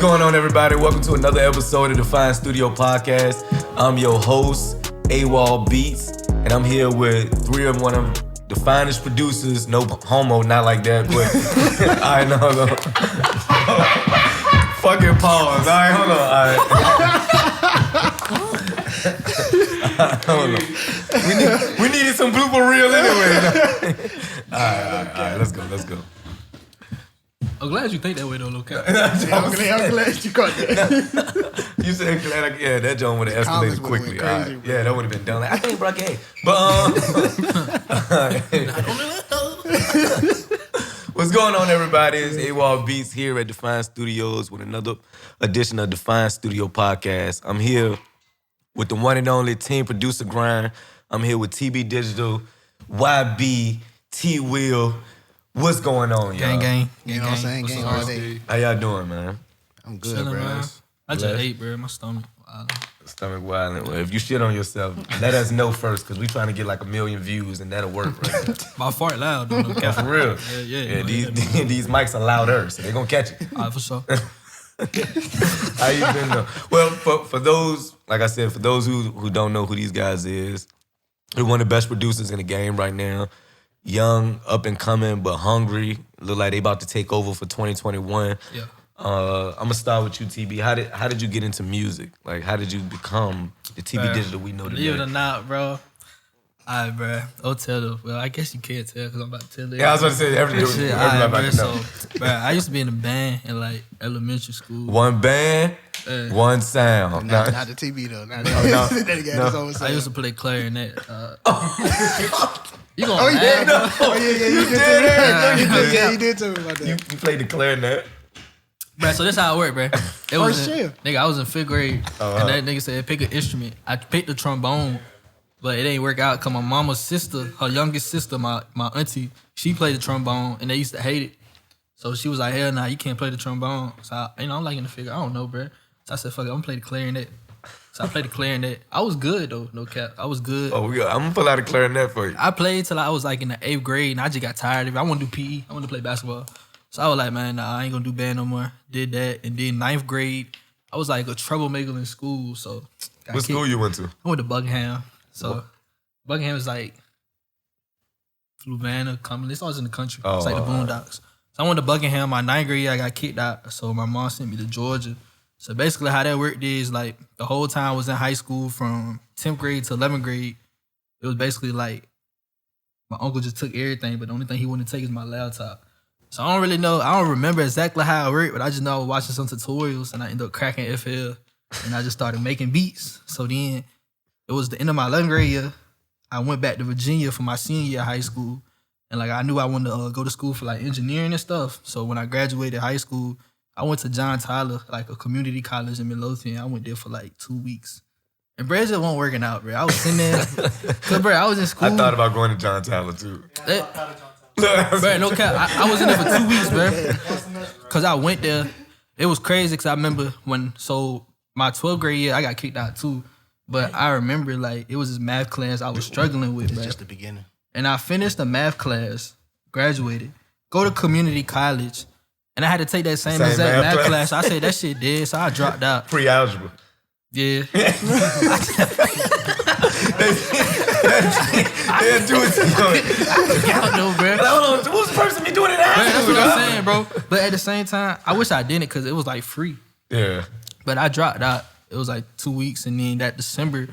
going on, everybody? Welcome to another episode of Defiant Studios Podcast. I'm your host, AWOL Beats, and I'm here with one of the finest producers. No homo, not like that, but I know. Fucking pause. All right, hold on. All right. Hold on. We needed some blooper reel anyway. All right. Let's go. I'm glad you think that way though, Luca. I'm glad you caught that. You said glad, yeah, that joint would have escalated quickly. Crazy, yeah, that would have been done. Like, I think Brockade. But what's going on, everybody? It's AWOL Beats here at Defiant Studios with another edition of Defiant Studio Podcast. I'm here with the one and only team producer grind. I'm here with TB Digital, YB, T Will. What's going on, y'all? Gang. You know what I'm saying? Gang all day. How y'all doing, man? I'm good, Chilling, bro. man. I just ate, bro. My stomach. Stomach wilding. Well, if you shit on yourself, let us know first, because we trying to get like 1 million views, and that'll work, right? My fart loud, though. No Yeah, for real. Yeah. These mics are louder, so they're gonna catch it. All right, for sure. How you been though? Well, for those, like I said, for those who don't know who these guys is, they're one of the best producers in the game right now. Young, up and coming, but hungry. Look like they about to take over for 2021. Yeah. I'm gonna start with you, TB. How did you get into music? Like, how did you become the TB Digital we know today? Believe it or not, bro. All right, bro. Don't tell them. Well, I guess you can't tell because I'm about to tell it. Yeah, I was about to say everybody about to know. So, bro, I used to be in a band in like elementary school. One band, one sound. Not the TV though. Not I used to play clarinet. You gonna Oh laugh, yeah, bro? you did tell me about that. You played the clarinet. Bro, so this how it worked, bro. It was First year. Nigga, I was in 5th grade, and that nigga said pick an instrument. I picked the trombone, but it didn't work out because my mama's sister, her youngest sister, my auntie, she played the trombone, and they used to hate it. So she was like, hell nah, you can't play the trombone. So I'm like in the figure, I don't know, bro. So I said, fuck it, I'm gonna play the clarinet. So I played the clarinet. I was good though, no cap. I was good. Oh, I'm gonna pull out a clarinet for you. I played till I was like in the 8th grade, and I just got tired of it. I want to do PE. I want to play basketball. So I was like, man, nah, I ain't gonna do band no more. Did that, and then 9th grade, I was like a troublemaker in school. So What school you went to? I went to Buckingham. So Buckingham is like Fluvanna, Cumberland. It's always in the country. It's like the Boondocks. So I went to Buckingham. My 9th grade, I got kicked out. So my mom sent me to Georgia. So basically how that worked is like the whole time I was in high school from 10th grade to 11th grade, it was basically like my uncle just took everything, but the only thing he wouldn't take is my laptop. So I don't really know, I don't remember exactly how it worked, but I just know I was watching some tutorials and I ended up cracking FL and I just started making beats. So then it was the end of my 11th grade year. I went back to Virginia for my senior year of high school. And like I knew I wanted to go to school for like engineering and stuff. So when I graduated high school, I went to John Tyler, like a community college in Midlothian. I went there for like 2 weeks. And bro, it just wasn't working out, bro. I was sitting there, cause bro, I was in school. I thought about going to John Tyler too. Bro, no cap. I was in there for 2 weeks, bro. Cause I went there. It was crazy, cause I remember my 12th grade year, I got kicked out too. But I remember like it was this math class I was struggling with, bro. It's just the beginning. And I finished the math class, graduated, go to community college. And I had to take that same exact math class. I said, that shit dead, so I dropped out. Pre-algebra. Yeah. They'll do it to you. I don't know, bro. Hold on, who's the person be doing it after? That's what I'm saying, bro. But at the same time, I wish I didn't because it was like free. Yeah. But I dropped out. It was like 2 weeks. And then that December,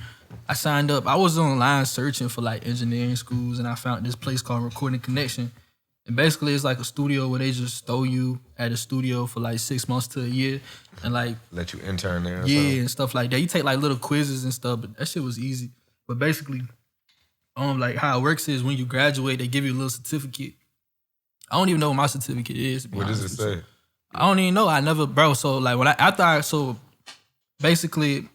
I signed up. I was online searching for like engineering schools and I found this place called Recording Connection. And basically, it's like a studio where they just throw you at a studio for like 6 months to a year, and like let you intern there. And stuff like that. You take like little quizzes and stuff, but that shit was easy. But basically, like how it works is when you graduate, they give you a little certificate. I don't even know what my certificate is. What does it say? I don't even know. I never, bro. So like basically,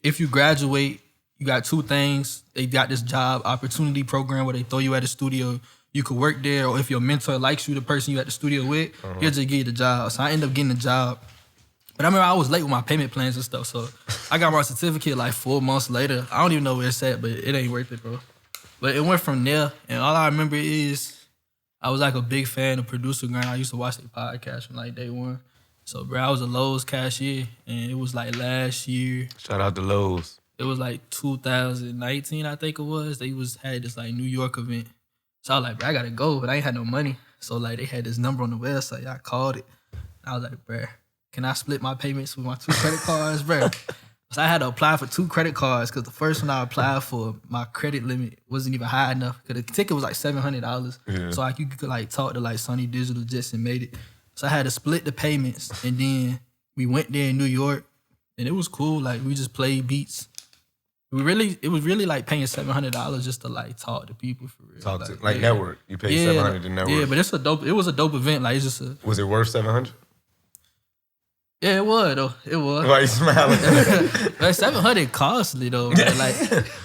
if you graduate, you got 2 things. They got this job opportunity program where they throw you at a studio. You could work there, or if your mentor likes you, the person you at the studio with, he'll just give you the job. So I ended up getting the job. But I remember I was late with my payment plans and stuff, so I got my certificate like 4 months later. I don't even know where it's at, but it ain't worth it, bro. But it went from there, and all I remember is I was like a big fan of Producer Grind. I used to watch their podcast from like day one. So, bro, I was a Lowe's cashier, and it was like last year. Shout out to Lowe's. It was like 2019, I think it was. They had this like New York event. So I was like, bro, I gotta go, but I ain't had no money. So like they had this number on the website. I called it. I was like, bro, can I split my payments with my 2 credit cards, bro? So I had to apply for 2 credit cards because the first one I applied for, my credit limit wasn't even high enough because the ticket was like $700. Yeah. So like you could like talk to like Sunny Digital just and made it. So I had to split the payments, and then we went there in New York, and it was cool. Like we just played beats. It was really like paying $700 just to like talk to people for real. Talk to network. You paid $700 to network. Yeah, but it was a dope event. Like it's just a. Was it worth $700? Yeah, it was though. It was. Why you smiling? Like $700 costly though. Man. Like,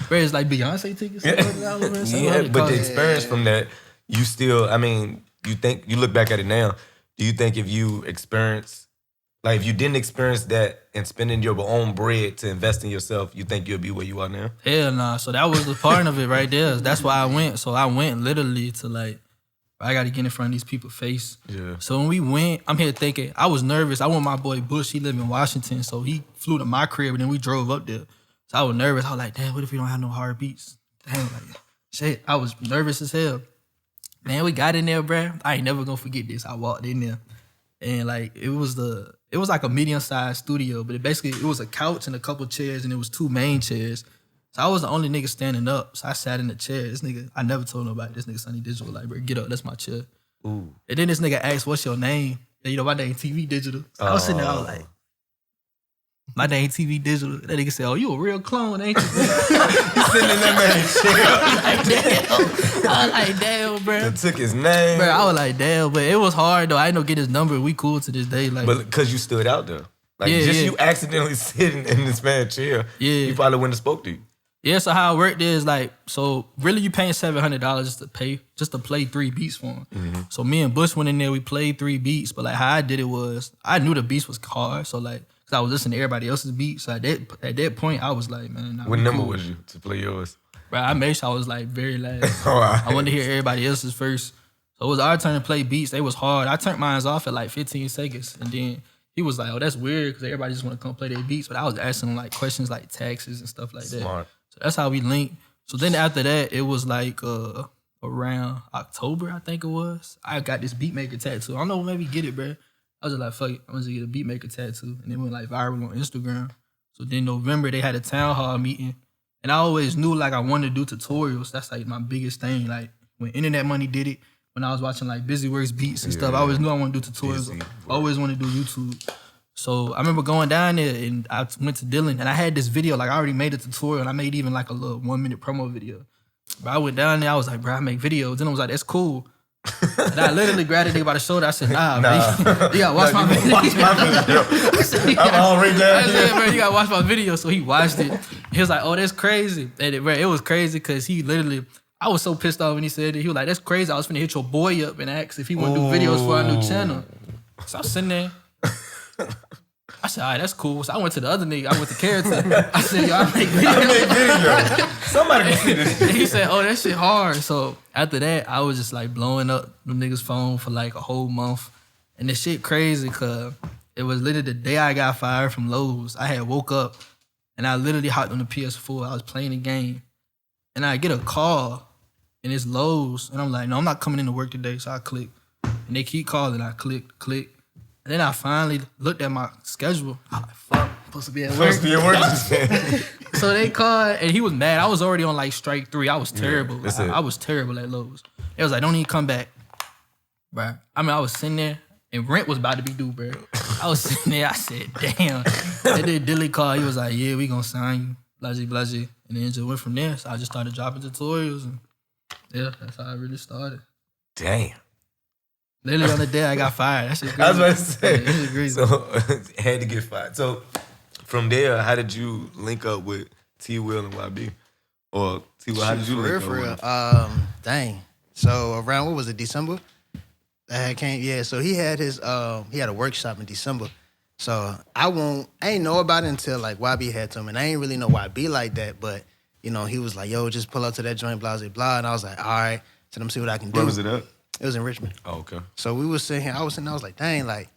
bro, it's like Beyonce tickets. $700, man. Yeah, but the experience from that, you still. I mean, you look back at it now. Do you think if you didn't experience that and spending your own bread to invest in yourself, you think you'll be where you are now? Hell nah. So that was the part of it right there. That's why I went. So I went literally to like, I got to get in front of these people's face. Yeah. So when we went, I'm here thinking, I was nervous. I want my boy Bush, he live in Washington. So he flew to my crib and then we drove up there. So I was nervous. I was like, damn, what if we don't have no hard beats? Damn, like, shit. I was nervous as hell. Man, we got in there, bruh. I ain't never gonna forget this. I walked in there and like, it was like a medium-sized studio, but it was a couch and a couple chairs and it was 2 main chairs. So I was the only nigga standing up. So I sat in the chair. This nigga, I never told nobody. This nigga Sunny Digital, like, bro, get up. That's my chair. Ooh. And then this nigga asked, what's your name? And, my name TV Digital. So I was sitting there, I was like, my name TV Digital. That nigga said, oh, you a real clone, ain't you? You sitting in that man's chair. I was like, damn, bro. They took his name. Bro, I was like, damn. But it was hard, though. I didn't know get his number. We cool to this day. Like, But because you stood out there. Like, you accidentally sitting in this man's chair, he probably wouldn't have spoke to you. Yeah, so how it worked is like, so really you paying $700 just to play 3 beats for him. Mm-hmm. So me and Bush went in there, we played 3 beats, but like how I did it was, I knew the beats was hard, so like, cause I was listening to everybody else's beats. So at that point, I was like, man, what number was you to play yours? Bro, I made sure I was like very last. Right. I wanted to hear everybody else's first. So it was our turn to play beats. They was hard. I turned mine off at like 15 seconds, and then he was like, oh, that's weird, because everybody just want to come play their beats. But I was asking him like questions like taxes and stuff like that. Smart. So that's how we linked. So then after that, it was like around October, I think it was. I got this beatmaker tattoo. I don't know, maybe get it, bro. I was just like, fuck it. I'm just gonna get a beatmaker tattoo. And it went like viral on Instagram. So then November, they had a town hall meeting. And I always knew like I wanted to do tutorials. That's like my biggest thing. Like when Internet Money did it, when I was watching like Busyworks beats and stuff, I always knew I wanted to do tutorials. I always wanted to do YouTube. So I remember going down there and I went to Dylan and I had this video, like I already made a tutorial and I made even like a little 1-minute promo video. But I went down there, I was like, bro, I make videos. Then I was like, that's cool. And I literally grabbed a nigga by the shoulder. I said, nah. Man, you gotta watch my video. Watch my video. said, I'm already down I said, bro, you gotta watch my video. So he watched it. He was like, oh, that's crazy. And it was crazy because he literally, I was so pissed off when he said it. He was like, that's crazy. I was finna hit your boy up and ask if he wanna do videos for our new channel. So I was sitting there. I said, all right, that's cool. So I went to the other nigga. I went to Carrollton. I said, yo, I make videos. Somebody can see this. And he said, oh, that shit hard. So after that, I was just like blowing up the nigga's phone for like a whole month. And the shit crazy because it was literally the day I got fired from Lowe's. I had woke up and I literally hopped on the PS4. I was playing the game. And I get a call and it's Lowe's. And I'm like, no, I'm not coming into work today. So I click. And they keep calling. I click. And then I finally looked at my schedule. I was like, fuck, I'm supposed to be at work. So they called, and he was mad. I was already on like strike 3. I was terrible. Yeah, I was terrible at Lowe's. It was like, don't even come back. Bro, I mean, I was sitting there, and rent was about to be due, bro. I was sitting there, I said, damn. And then Dilly called, he was like, yeah, we gonna sign you, blase. And then it just went from there. So I just started dropping tutorials, and yeah, that's how I really started. Damn. Literally on the day I got fired. That shit crazy. I was about to say. Yeah, shit crazy. So had to get fired. So from there, how did you link up with T Will and YB? Or T Will, how did you link up with him? Dang. So around, what was it, December? That came, yeah. So he had he had a workshop in December. So I ain't know about it until like YB had to him. And I ain't really know YB like that, but he was like, yo, just pull up to that joint, blah, blah, blah. And I was like, all right, so let me see what I can do. Where was it at? It was in Richmond. Oh, okay. So we was sitting here, I was like, dang, like,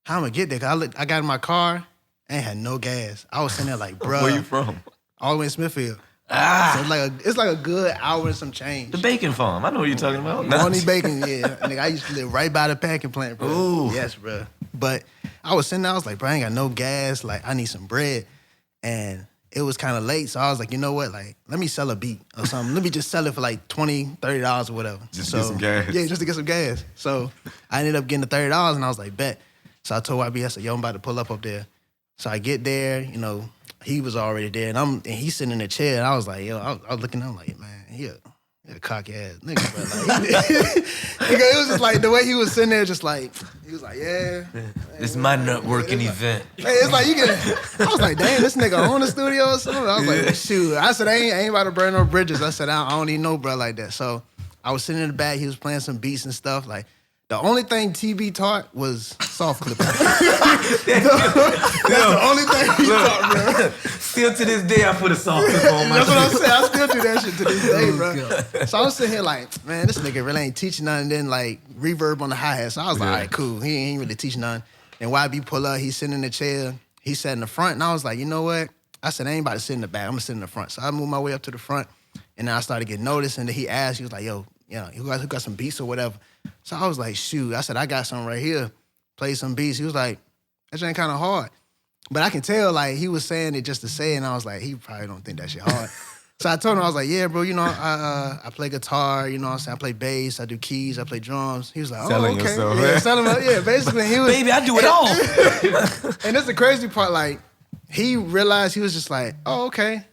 how I'm gonna get there? Cause I got in my car, I ain't had no gas. I was sitting there like, bruh. Where you from? All the way in Smithfield. Ah. So it's like a good hour and some change. The bacon farm. I know what you're talking about. Only bacon, yeah. Nigga, I used to live right by the packing plant, bro. Ooh. Yes, bro. But I was sitting there, I was like, bro, I ain't got no gas. Like, I need some bread. And it was kind of late, so I was like, you know what? Like, let me sell a beat or something. Let me just sell it for like $20, $30 or whatever. Just to get some gas. Yeah, just to get some gas. So I ended up getting the $30 and I was like, bet. So I told YB, I said, yo, I'm about to pull up there. So I get there, you know, he was already there, and he's sitting in the chair, and I was like, yo, I was looking at him like, man, he a cocky ass nigga, bro. Like, it was just like the way he was sitting there, just like he was like, yeah. This is my networking event. It's like you get. I was like, damn, this nigga own the studio or something. I was like, well, shoot. I said, I ain't about to burn no bridges. I said, I don't even know bro like that. So I was sitting in the back. He was playing some beats and stuff. Like the only thing TB taught was soft clipping. That's the only thing he taught, bro. Still to this day, I put a soft clip on my That's what I'm saying. I still do that shit to this day, bro. So I was sitting here like, man, this nigga really ain't teaching nothing. And then like reverb on the hi-hat. So I was like, all right, cool. He ain't really teaching nothing. And YB pull up, he's sitting in the chair. He sat in the front. And I was like, you know what? I said, I ain't about to sit in the back. I'm going to sit in the front. So I moved my way up to the front. And then I started getting noticed. And then he asked, he was like, yo, who got some beats or whatever? So I was like, shoot. I said, I got something right here. Play some beats. He was like, that shit ain't kind of hard. But I can tell, like, he was saying it just to say it, and I was like, he probably don't think that shit hard. So I told him, I was like, yeah, bro, you know, I play guitar, you know what I'm saying? I play bass, I do keys, I play drums. He was like, oh, Selling okay. yourself, Yeah, right? selling my, yeah, basically. He was, Baby, I do it all. and that's the crazy part, like, he realized, he was just like, oh, okay.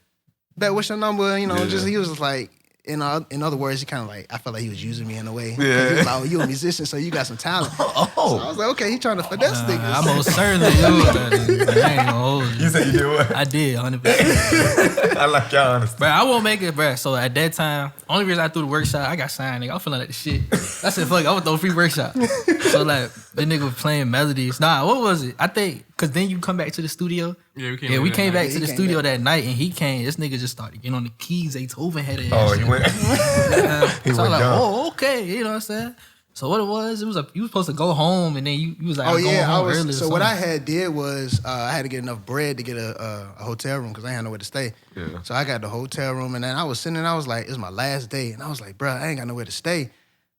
Bet, what's your number? You know, he was just like, in other words, he kind of like, I felt like he was using me in a way. Yeah. He was like, oh, you a musician, so you got some talent. Oh. So I was like, okay, he trying to finesse niggas. I most certainly do that. I ain't gonna hold you. You said you did what? I did, 100%. I like y'all honesty. But I won't make it, bro. So at that time, only reason I threw the workshop, I got signed, nigga. I was feeling like the shit. I said, fuck it, I'm gonna throw a free workshop. So like, the nigga was playing melodies. Nah, what was it? I think, cause then you come back to the studio. Yeah, we came back to the studio that night, and he came. This nigga just started getting on the keys. Beethoven had it. Oh, he went. So I was like, oh, okay, you know what I'm saying? So what it was you was supposed to go home, and then you was like, oh I'm going yeah, home early. So what I had did was I had to get enough bread to get a hotel room because I had nowhere to stay. Yeah. So I got the hotel room, and then I was sitting there, I was like, it's my last day, and I was like, bro, I ain't got nowhere to stay.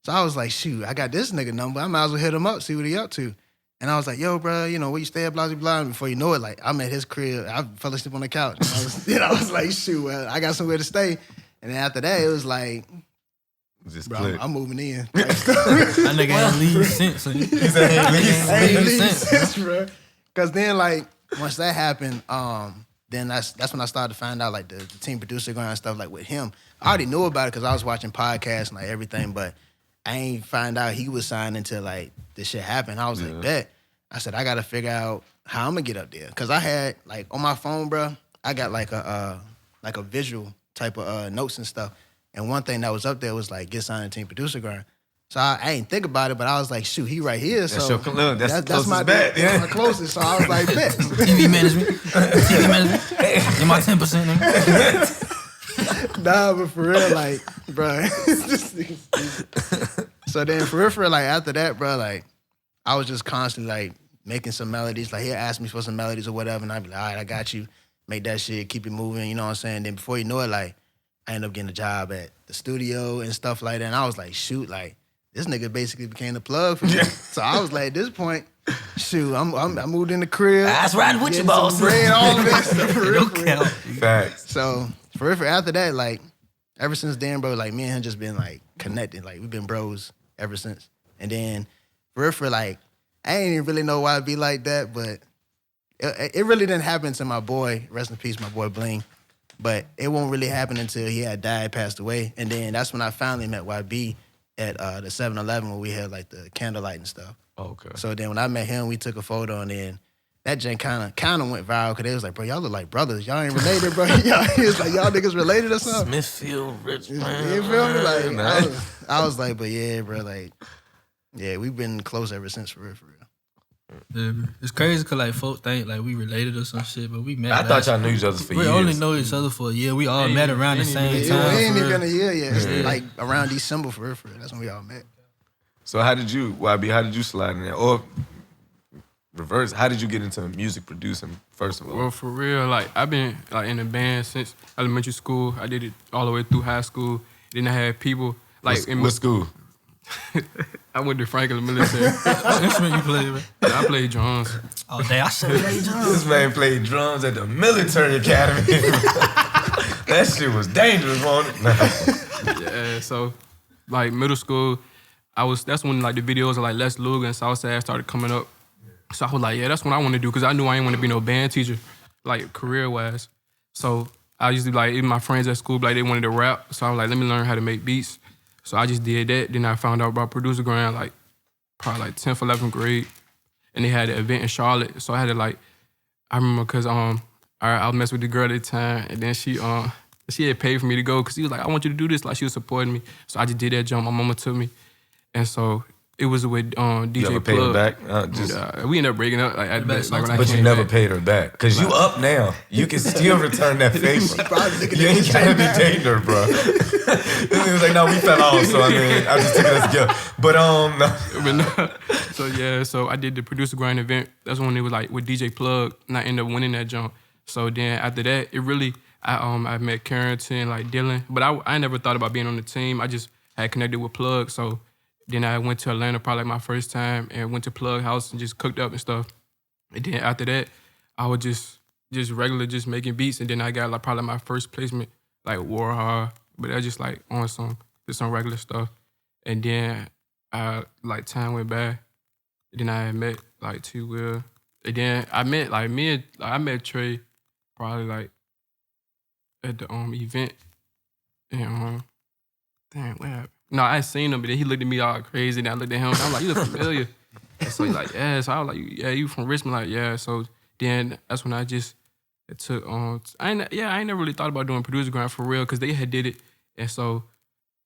So I was like, shoot, I got this nigga number. I might as well hit him up, see what he up to. And I was like, yo, bro, you know, where you stay at, blah, blah, blah. And before you know it, like, I'm at his crib. I fell asleep on the couch. And I was like, shoot, well, I got somewhere to stay. And then after that, it was like, Just bro, click. I'm moving in. That nigga ain't leave since. He said he ain't Ain't leave. leave sense, bro. Because then, like, once that happened, then that's when I started to find out, like, the team producer going and stuff, like, with him. I already knew about it because I was watching podcasts and, like, everything, but I ain't find out he was signed until, like, this shit happened. I was like, bet. I said, I got to figure out how I'm going to get up there. Because I had, like, on my phone, bro, I got, like a visual type of notes and stuff. And one thing that was up there was, like, get signed to team producer grind. So I ain't think about it, but I was like, shoot, he right here. That's So your closest that's my bet. That's my closest. So I was like, bet. TV management. Get my 10%, nigga. Nah, but for real, like, bro. So then for real, like, after that, bro, like, I was just constantly, like, making some melodies. Like, he'll ask me for some melodies or whatever, and I'd be like, all right, I got you. Make that shit, keep it moving, you know what I'm saying? Then before you know it, like, I ended up getting a job at the studio and stuff like that. And I was like, shoot, like, this nigga basically became the plug for me. So I was like, at this point, shoot, I moved in the crib. That's riding with you, getting some boss. bread, all of this stuff, for real, for real. Facts. So for real, after that, like, ever since then, bro, like, me and him just been, like, connected. Like, we've been bros ever since. And then for real, like, I ain't even really know why it'd be like that, but it really didn't happen to my boy, rest in peace, my boy Bling. But it won't really happen until he had died, passed away. And then that's when I finally met YB at the 7-Eleven where we had, like, the candlelight and stuff. Okay. So then when I met him, we took a photo, and then that joint kind of went viral because they was like, bro, y'all look like brothers. Y'all ain't related, bro. He was like, y'all niggas related or something? Smithfield, Richmond. You feel me? Like, I was like, but yeah, bro, like, yeah, we've been close ever since, for real, for real. Yeah, it's crazy because, like, folk think, like, we related or some shit, but we met. I thought y'all knew each other for years. We only know each other for a year. We all met around the same time. We ain't for even real. been a year yet. It's like around December, for real, for real. That's when we all met. So how did you, YB, how did you slide in there? Or reverse. How did you get into music producing, first of all? Well, for real, like I've been like in a band since elementary school. I did it all the way through high school. Then I had people like what school? I went to Franklin Military. What instrument you play, man? I played drums. Oh, damn, I should have played drums. This man played drums at the military academy. That shit was dangerous, wasn't it? Yeah, so like middle school, that's when like the videos of like Les Luger and Southside started coming up. So I was like, yeah, that's what I want to do because I knew I didn't want to be no band teacher, like career-wise. So I used to like, even my friends at school, like they wanted to rap. So I was like, let me learn how to make beats. So I just did that. Then I found out about Producer Grind, like probably like 10th, 11th grade. And they had an event in Charlotte. So I had to like, I remember because I was messing with the girl at the time. And then she had paid for me to go because she was like, I want you to do this. Like she was supporting me. So I just did that jump. My mama took me. And so it was with DJ You ever paid her back? We ended up breaking up. Like, when I But you came never back. paid her back. Because you up now. You can still return that favor. You ain't gotta be dating her, bro. He was like, no, we fell off. So, I mean, I just took it as a gift. But, no. But no. So, yeah. So, I did the Producer Grind event. That's when it was like with DJ Plug. And I ended up winning that jump. So, then after that, it really, I met Carrington, like Dylan. But I never thought about being on the team. I just had connected with Plug. So, then I went to Atlanta probably like my first time and went to Plug House and just cooked up and stuff. And then after that, I was just regular, just making beats. And then I got like probably my first placement, like War Hard. But I just like on some regular stuff. And then like time went by. And then I met like T-Will. And then I met I met Trey probably like at the event. And damn, what happened? No, I seen him, but then he looked at me all crazy, and I looked at him, and I'm like, you look familiar. And so he's like, yeah. So I was like, yeah, you from Richmond? Like, yeah. So then that's when I just took I ain't never really thought about doing Producer Grind for real, because they had did it. And so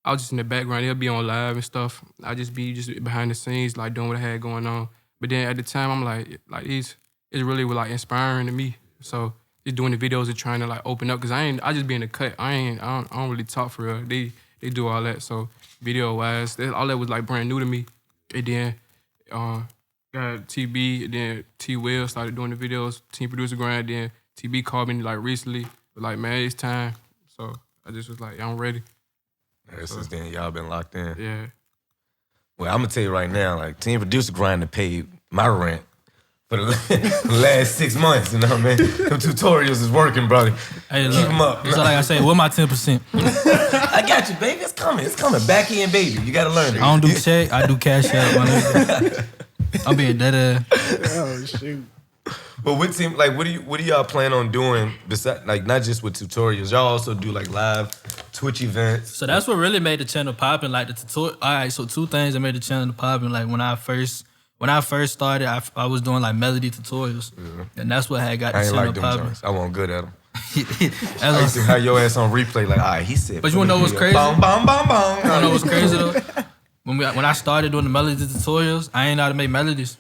I was just in the background. They'll be on live and stuff. I just be just behind the scenes, like doing what I had going on. But then at the time, I'm like it's really like inspiring to me. So just doing the videos and trying to like open up, because I just be in the cut. I don't really talk for real. They do all that. So video-wise, all that was like brand new to me. And then got TB, and then T-Will started doing the videos, Team Producer Grind. Then TB called me like recently, like, man, it's time. So I just was like, I'm ready. Since then, y'all been locked in. Yeah. Well, I'm gonna tell you right now, like Team Producer Grind to pay my rent for the last 6 months. You know what I mean? Them tutorials is working, brother. Hey, look, keep them up. so like I say, what my 10%? I got you, baby. It's coming. It's coming. Back in, baby. You gotta learn it. I don't do check. I do cash out. My nigga. I'm being dead ass. Oh shoot. But what team? Like, what do y'all plan on doing? Besides, like, not just with tutorials. Y'all also do like live Twitch events. So that's what really made the channel popping. Like the tutorial. All right, so two things that made the channel popping. Like when I first started, I was doing like melody tutorials, and that's what had got the I ain't channel like them popping. joints. I wasn't good at them. That's I used to have your ass on replay. Like, all right, he said. But you wanna know what's crazy? Bom, bom, bom, bom. You wanna know what's crazy though? When I started doing the melody tutorials, I ain't know how to make melodies.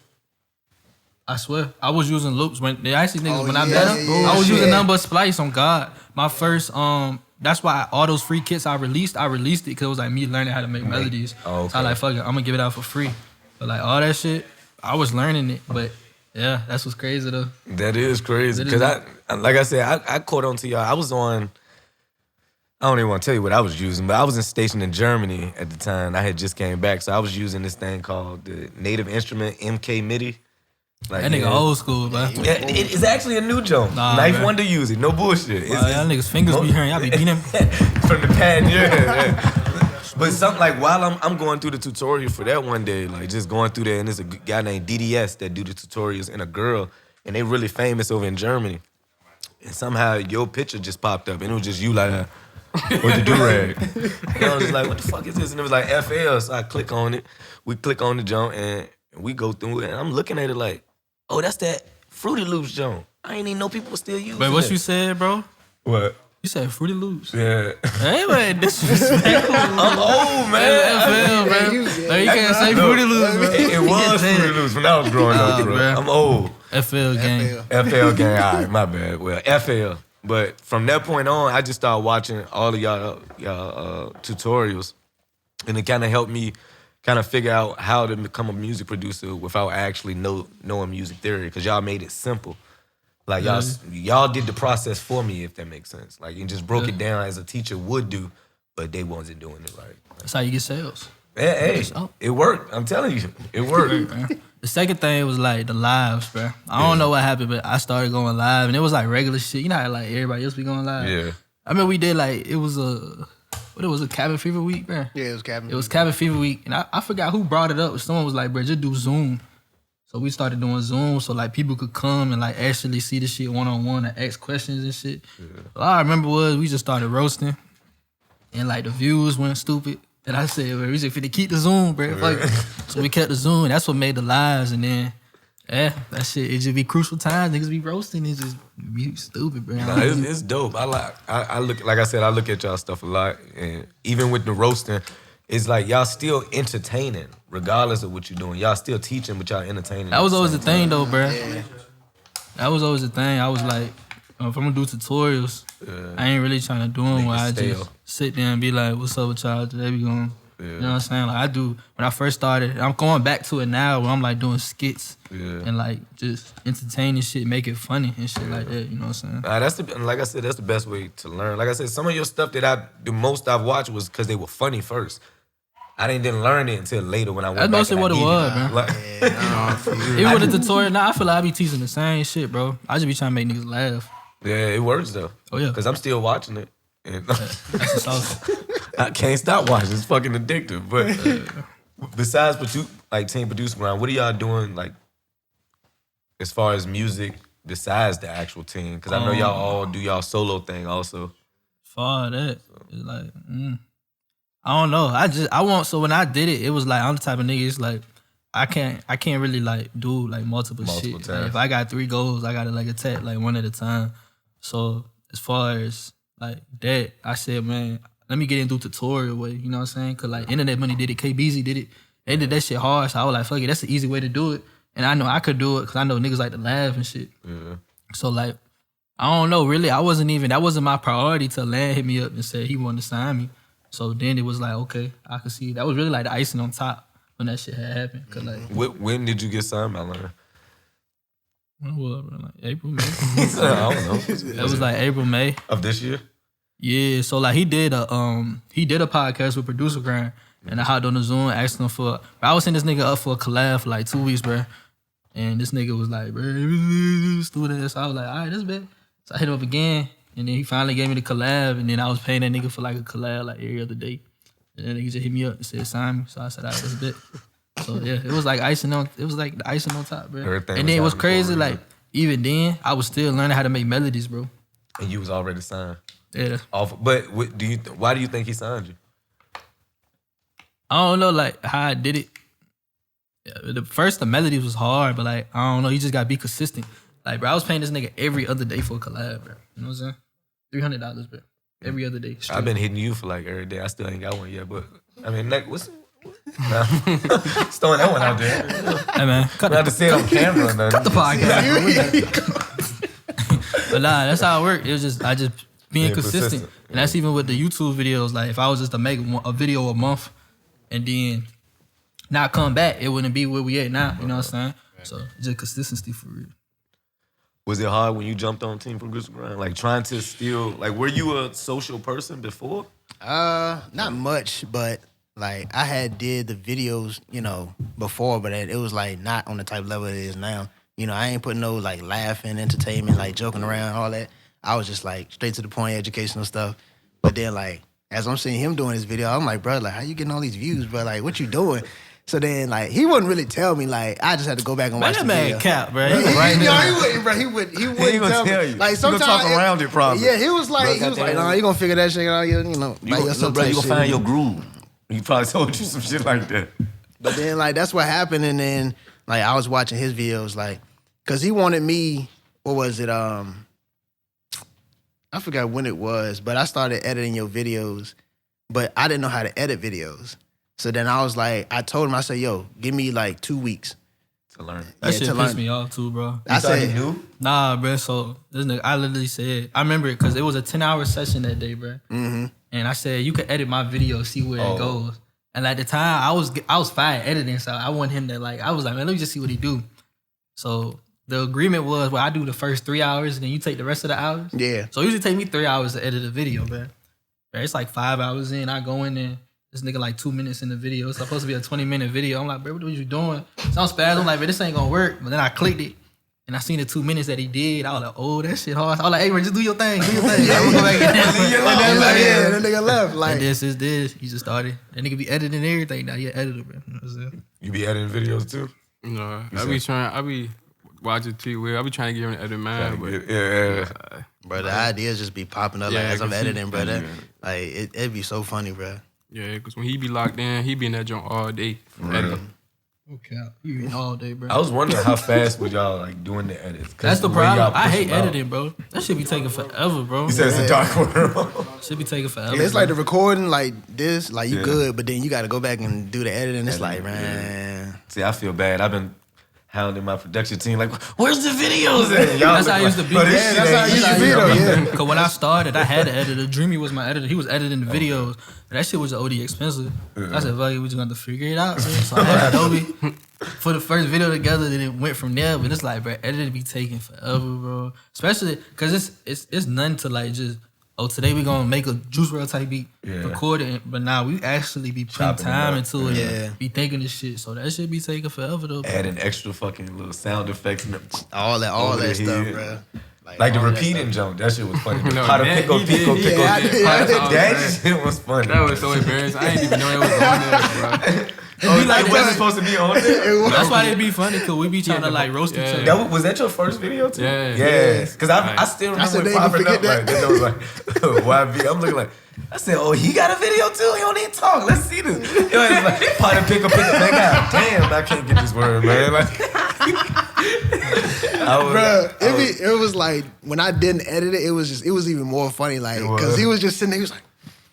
I swear, I was using loops when they actually niggas when I met them. I was using nothing but Splice on God. My first that's why all those free kits I released it because it was like me learning how to make melodies. Oh, okay. So I like fuck it, I'm gonna give it out for free. But like all that shit, I was learning it. But yeah, that's what's crazy though. That is crazy. Because like I said, I caught on to y'all. I was on, I don't even want to tell you what I was using, but I was stationed in Germany at the time. I had just came back. So I was using this thing called the Native Instrument MK MIDI. Like, That nigga old school, bro. Yeah, it's actually a new joke. Knife man. one to use it. No bullshit. Y'all niggas fingers be hurting. Y'all be beating them. From the pad, yeah. But something like while I'm going through the tutorial for that one day, like just going through there, and there's a guy named DDS that do the tutorials and a girl, and they really famous over in Germany. And somehow your picture just popped up, and it was just you like that. With the do-rag. And I was just like, what the fuck is this? And it was like FL, so I click on it. We click on the jump, and we go through it, and I'm looking at it like, oh, that's that Fruity Loops jump. I ain't even know people were still using Wait, what it. you said, bro? What? You said Fruity Loops. Yeah. Hey, man, disrespectful. I'm old, man. FL, bro. Like, you can't say Fruity Loops, bro. It was Fruity Loops when I was growing up, bro. bro. I'm old. FL gang. FL gang, all right, my bad. Well, FL. But from that point on, I just started watching all of y'all tutorials. And it kind of helped me kind of figure out how to become a music producer without actually knowing music theory, because y'all made it simple. Like y'all did the process for me, if that makes sense. Like you just broke it down as a teacher would do, but they wasn't doing it right. That's how you get sales. Hey, it worked. I'm telling you, it worked. The second thing was like the lives, bro. I don't know what happened, but I started going live, and it was like regular shit. You know how like everybody else be going live? Yeah. I mean, we did like, it was a Cabin Fever week, bro. Yeah, it was Cabin. It was Cabin Fever week, and I forgot who brought it up. Someone was like, bro, just do Zoom. So we started doing Zoom, so like people could come and like actually see the shit one-on-one and ask questions and shit. Yeah. All I remember was we just started roasting, and like the views went stupid. And I said, we just finna keep the Zoom, bro. Yeah. So we kept the Zoom, and that's what made the lives. And then, that shit, it just be crucial times. Niggas be roasting, it just be stupid, bro. Nah, it's dope. I look, like I said, I look at y'all stuff a lot, and even with the roasting, it's like y'all still entertaining, regardless of what you're doing. Y'all still teaching, but y'all entertaining. That was always the thing, though, bro. Yeah. That was always the thing. I was like, if I'm gonna do tutorials, I ain't really trying to do them where I just sit there and be like, what's up with y'all? Today we going, you know what I'm saying? Like I do, when I first started, I'm going back to it now where I'm like doing skits and like just entertaining shit, make it funny and shit like that, you know what I'm saying? Like I said, that's the best way to learn. Like I said, some of your stuff that the most I've watched was because they were funny first. I didn't learn it until later when I went back. That's mostly what it was, man. Like, even with the tutorial, I feel like I be teaching the same shit, bro. I just be trying to make niggas laugh. Yeah, it works though. Oh yeah, because I'm still watching it. And that's awesome. I can't stop watching. It's fucking addictive. But besides team producer ground, what are y'all doing like as far as music besides the actual team? Because I know y'all all do y'all solo thing also. As far as that, it's like I don't know. So when I did it, it was like I'm the type of nigga. It's like I can't really like do like multiple shit. Like, if I got 3 goals, I gotta like attack like one at a time. So as far as like that, I said, man, let me get into tutorial way. You know what I'm saying? Cause like Internet Money did it, KBZ did it. They did that shit hard. So I was like, fuck it, that's the easy way to do it. And I know I could do it because I know niggas like to laugh and shit. Yeah. So like, I don't know. Really, that wasn't my priority till Land hit me up and said he wanted to sign me. So then it was like, okay, I could see. That was really like the icing on top when that shit had happened. Cause like, when did you get signed by Land? Like April, May. I don't know. That was like April, May of this year. Yeah, so like he did a podcast with Producer Grind, and I hopped on the Zoom asking him for. I was sending this nigga up for a collab for like 2 weeks, bro. And this nigga was like, bro, let's do this. So I was like, all right, that's bad. So I hit him up again, and then he finally gave me the collab, and then I was paying that nigga for like a collab like every other day. And then nigga just hit me up and said, sign me. So I said, all right, that's bad. So yeah, it was like the icing on top, bro. Everything and then it was crazy, like even then I was still learning how to make melodies, bro. And you was already signed. Yeah. But why do you think he signed you? I don't know, like how I did it. Yeah, the melody was hard, but like I don't know, you just gotta be consistent. Like, bro, I was paying this nigga every other day for a collab, bro. You know what I'm saying? $300, bro. Every other day. Straight. I've been hitting you for like every day. I still ain't got one yet, but I mean, like, what's nah. Just throwing that one out there. Hey man, cut the say it on camera or nothing. Cut the podcast. But nah, that's how it worked. It was just being consistent. And that's even with the YouTube videos. Like if I was just to make a video a month and then not come back, it wouldn't be where we at now. You know what I'm saying? So just consistency for real. Was it hard when you jumped on Team Producer Grind? Like trying to still, like, were you a social person before? Not much, but like I had did the videos, you know, before, but it was like not on the type level it is now. You know, I ain't putting no like laughing, entertainment, like joking around, all that. I was just like straight to the point, educational stuff. But then like as I'm seeing him doing his video, I'm like, bro, like how you getting all these views, bro? Like what you doing? So then, like, he wouldn't really tell me. Like, I just had to go back and watch the video. Man, cap, bro. He wouldn't, bro. He wouldn't tell you. Like, sometimes talk around it, probably. Yeah, he was like, no, you gonna figure that shit out. You know, you gonna find your groove. He probably told you some shit like that. But then, like, that's what happened. And then, like, I was watching his videos, like, cause he wanted me. What was it? I forgot when it was, but I started editing your videos, but I didn't know how to edit videos. So then I was like, I told him, I said, yo, give me like 2 weeks. To learn. That shit pissed me off too, bro. I said, you knew? Nah, bro. So this nigga, I literally said, I remember it because it was a 10-hour session that day, bro. Mm-hmm. And I said, you can edit my video, see where it goes. And at the time, I was fine editing, so I want him to like. I was like, man, let me just see what he do. So the agreement was, well, I do the first 3 hours, and then you take the rest of the hours. Yeah. So it usually take me 3 hours to edit a video, man. It's like 5 hours in. I go in there. This nigga like 2 minutes in the video. It's supposed to be a 20-minute video. I'm like, bro, what are you doing? So I'm spazzing. I'm like, bro, this ain't gonna work. But then I clicked it. And I seen the 2 minutes that he did. I was like, oh, that shit hard. I was like, hey, bro, just do your thing. Do your thing. I'm gonna go back in there. That nigga left. Like, and this is this. He just started. That nigga be editing everything. Now he an editor, bro. You know what I'm saying? You be editing videos too? No, I be watching TV. I be trying to get him to edit mine, but bro, the ideas just be popping up like as I'm editing, bro. Like it'd be so funny, bro. Yeah, because when he be locked in, he be in that joint all day editing. Okay, you eating all day, bro. I was wondering how fast would y'all like doing the edits? That's the problem. I hate editing, bro. That shit be taking forever, bro. You said it's a dark world. Shit be taking forever. Yeah, it's like the recording, like this, like you good, but then you got to go back and do the editing. It's like, man. See, I feel bad. I've been hounding my production team like, where's the videos at? That's how I used to be. That's how I used to be, though. Yeah. Cause when I started, I had an editor. Dreamy was my editor. He was editing the videos. And that shit was OD expensive. I said, fuck it, we just gonna have to figure it out. So I had Adobe for the first video together. Then it went from there. But it's like, bro, editing be taking forever, bro. Especially cause it's nothing to like just, today we gonna make a Juice WRLD type beat, record it. But now we actually be putting time into it. Be thinking this shit. So that shit be taking forever though. Bro. Adding extra fucking little sound effects and all that stuff, bro. Like the repeating jump, that shit was funny. How to pickle. That shit was funny. That was so embarrassing. I didn't even know it was on there, bro. It wasn't supposed to be on there. That's why it be funny, cause we be trying to like roast each other. Was that your first video too? Yeah. Cause I still remember when popping up like that. Was like YB. I'm looking like, I said, oh, he got a video too? He don't need to talk. Let's see this. It was like, pot and pickle. Man, God damn, I can't get this word, man. Like, it was like when I didn't edit it, it was even more funny, like because he was just sitting there, he was like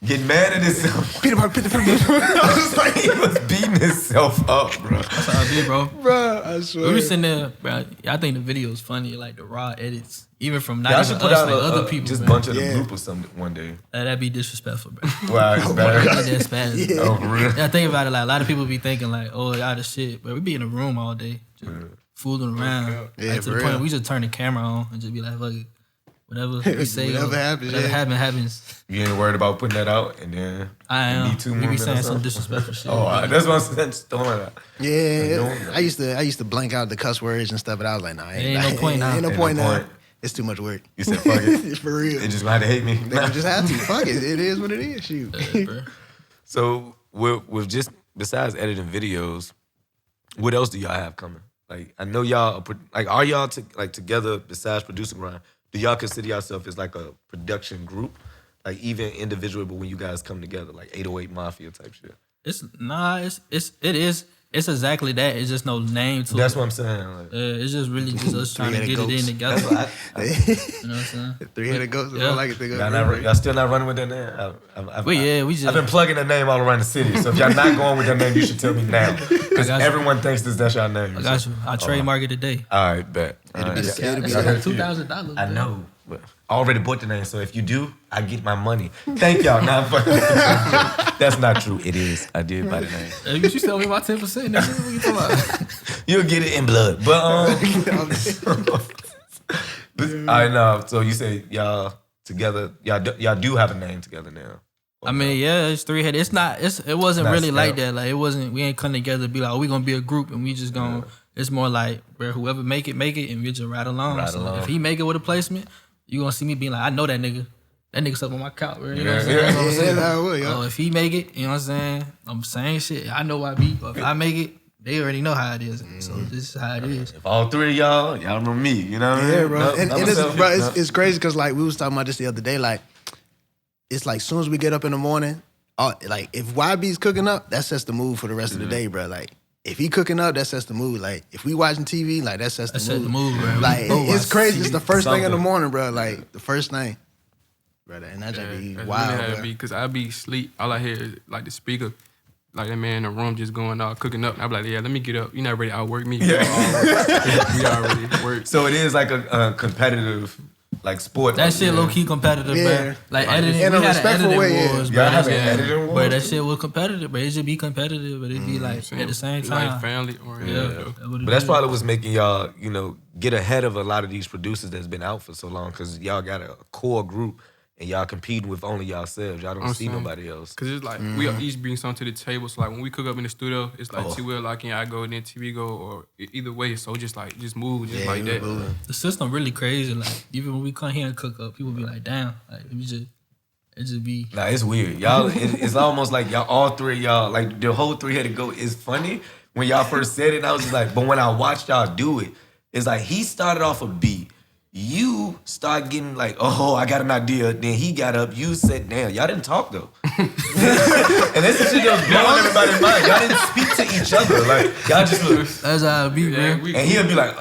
getting mad at himself. I was like, he was beating himself up, bro. That's how I be, bro. Bro, I swear. We be sitting there, bro. I think the video is funny, like the raw edits, even from not even us, like other people. Just a bunch of the group or something one day. That'd be disrespectful, bro. Wow, it's bad. That's bad. Yeah. Oh, for real? Yeah, think about it. Like a lot of people be thinking, like, oh, y'all the shit, but we be in a room all day, just fooling around. Yeah, like, to the point we just turn the camera on and just be like, fuck it. Whatever we say, whatever happens. You ain't worried about putting that out, and then I am. need 2 more You be minutes saying or some something? disrespectful shit. Oh, that's what I'm saying. Just throwing it out. Yeah, I used to blank out the cuss words and stuff, but I was like, nah, ain't no point now. Ain't no point now. It's too much work. You said, fuck it. It's for real. They just gonna have to hate me. They just have to. Fuck it. It is what it is. Shoot. Bro. So with just besides editing videos, what else do y'all have coming? Like I know y'all are y'all together besides producing grind? Do y'all consider yourself as like a production group, like even individual, but when you guys come together, like 808 Mafia type shit? It is. It's exactly that. It's just no name to it. That's what I'm saying. Like, it's just really just us trying to get it in together. that's what You know what I'm saying? 3-headed ghost. I like it. y'all still not running with that name? We just. I've been plugging that name all around the city. So if y'all not going with that name, you should tell me now. Because everyone thinks that's your name. I got you. I trademark it today. All right, bet. It'll be It's like $2,000. I know. But I already bought the name, so if you do, I get my money. Thank y'all. Nah, that's not true. It is. I did buy the name. Hey, you should tell me my 10%. Nigga. What you talking about? You'll get it in blood. But I know. So you say y'all together. Y'all do have a name together now. I mean, yeah, it's 3-headed. It wasn't really like that. Like it wasn't. We ain't come together to be like, oh, we gonna be a group and we just gonna. It's more like, bro, whoever make it, and we just ride along. If he make it with a placement, you gonna see me being like, I know that nigga. That nigga's up on my couch, bro. You know what I'm saying? Oh, if he make it, you know what I'm saying? I'm saying shit. I know I beat. But if I make it, they already know how it is. So this is how it is. If all three of y'all remember me, you know what I mean? Yeah, bro. And it's crazy because like we was talking about this the other day. Like it's like as soon as we get up in the morning, like if YB's cooking up, that sets the mood for the rest of the day, bro. Like if he cooking up, that sets the mood. Like if we watching TV, like that sets the mood. Bro. Like it's crazy. It's the first thing in the morning, bro. Like the first thing, brother. And that just be wild, really bro. Because I be sleep. All I hear is like the speaker. Like that man in the room just going out, cooking up. And I be like, yeah, let me get up. You're not ready to outwork me. We already worked. So it is like a competitive like sport. That shit low key competitive, bro. Like editing, in a we had an respectful editing way. wars, Y'all bro. have an editing wars? But that shit was competitive, but it should be competitive, but it be like at the same time. Like family oriented. But that's probably what's making y'all, get ahead of a lot of these producers that's been out for so long, because y'all got a core group and y'all competing with only yourselves. Y'all don't see nobody else. Cause it's like we each bring something to the table. So like when we cook up in the studio, it's like T will lock in, I go, then TV go, or either way. So just move, just like that. The system really crazy. Like even when we come here and cook up, people be like, "Damn!" Like it just be. Nah, it's weird. Y'all, it's almost like y'all, all three of y'all, like the whole three-headed goat is funny when y'all first said it. And I was just like, but when I watched y'all do it, it's like he started off a beat. You start getting like, oh, I got an idea. Then he got up. You said, damn, y'all didn't talk though. And that's the shit that was blowing everybody's mind. Y'all didn't speak to each other. Like, y'all just look. That's how it be, man. And he'll be like,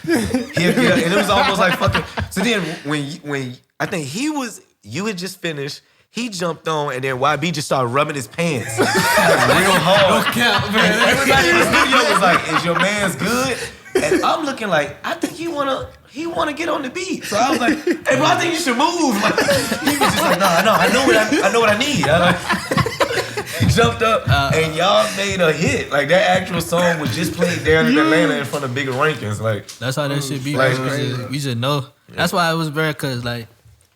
He'll get up. And it was almost like fucking. So then when I think you had just finished, he jumped on, and then YB just started rubbing his pants real hard. No cap, man. And everybody in the studio was like, is your man's good? And I'm looking like, I think he wanna get on the beat. So I was like, hey bro, I think you should move. Like, he was just like, no, I know what I need. He jumped up and y'all made a hit. Like that actual song was just played down in Atlanta in front of bigger rankings. Like that's how that shit be. Like, we just know. That's why it was very, cause like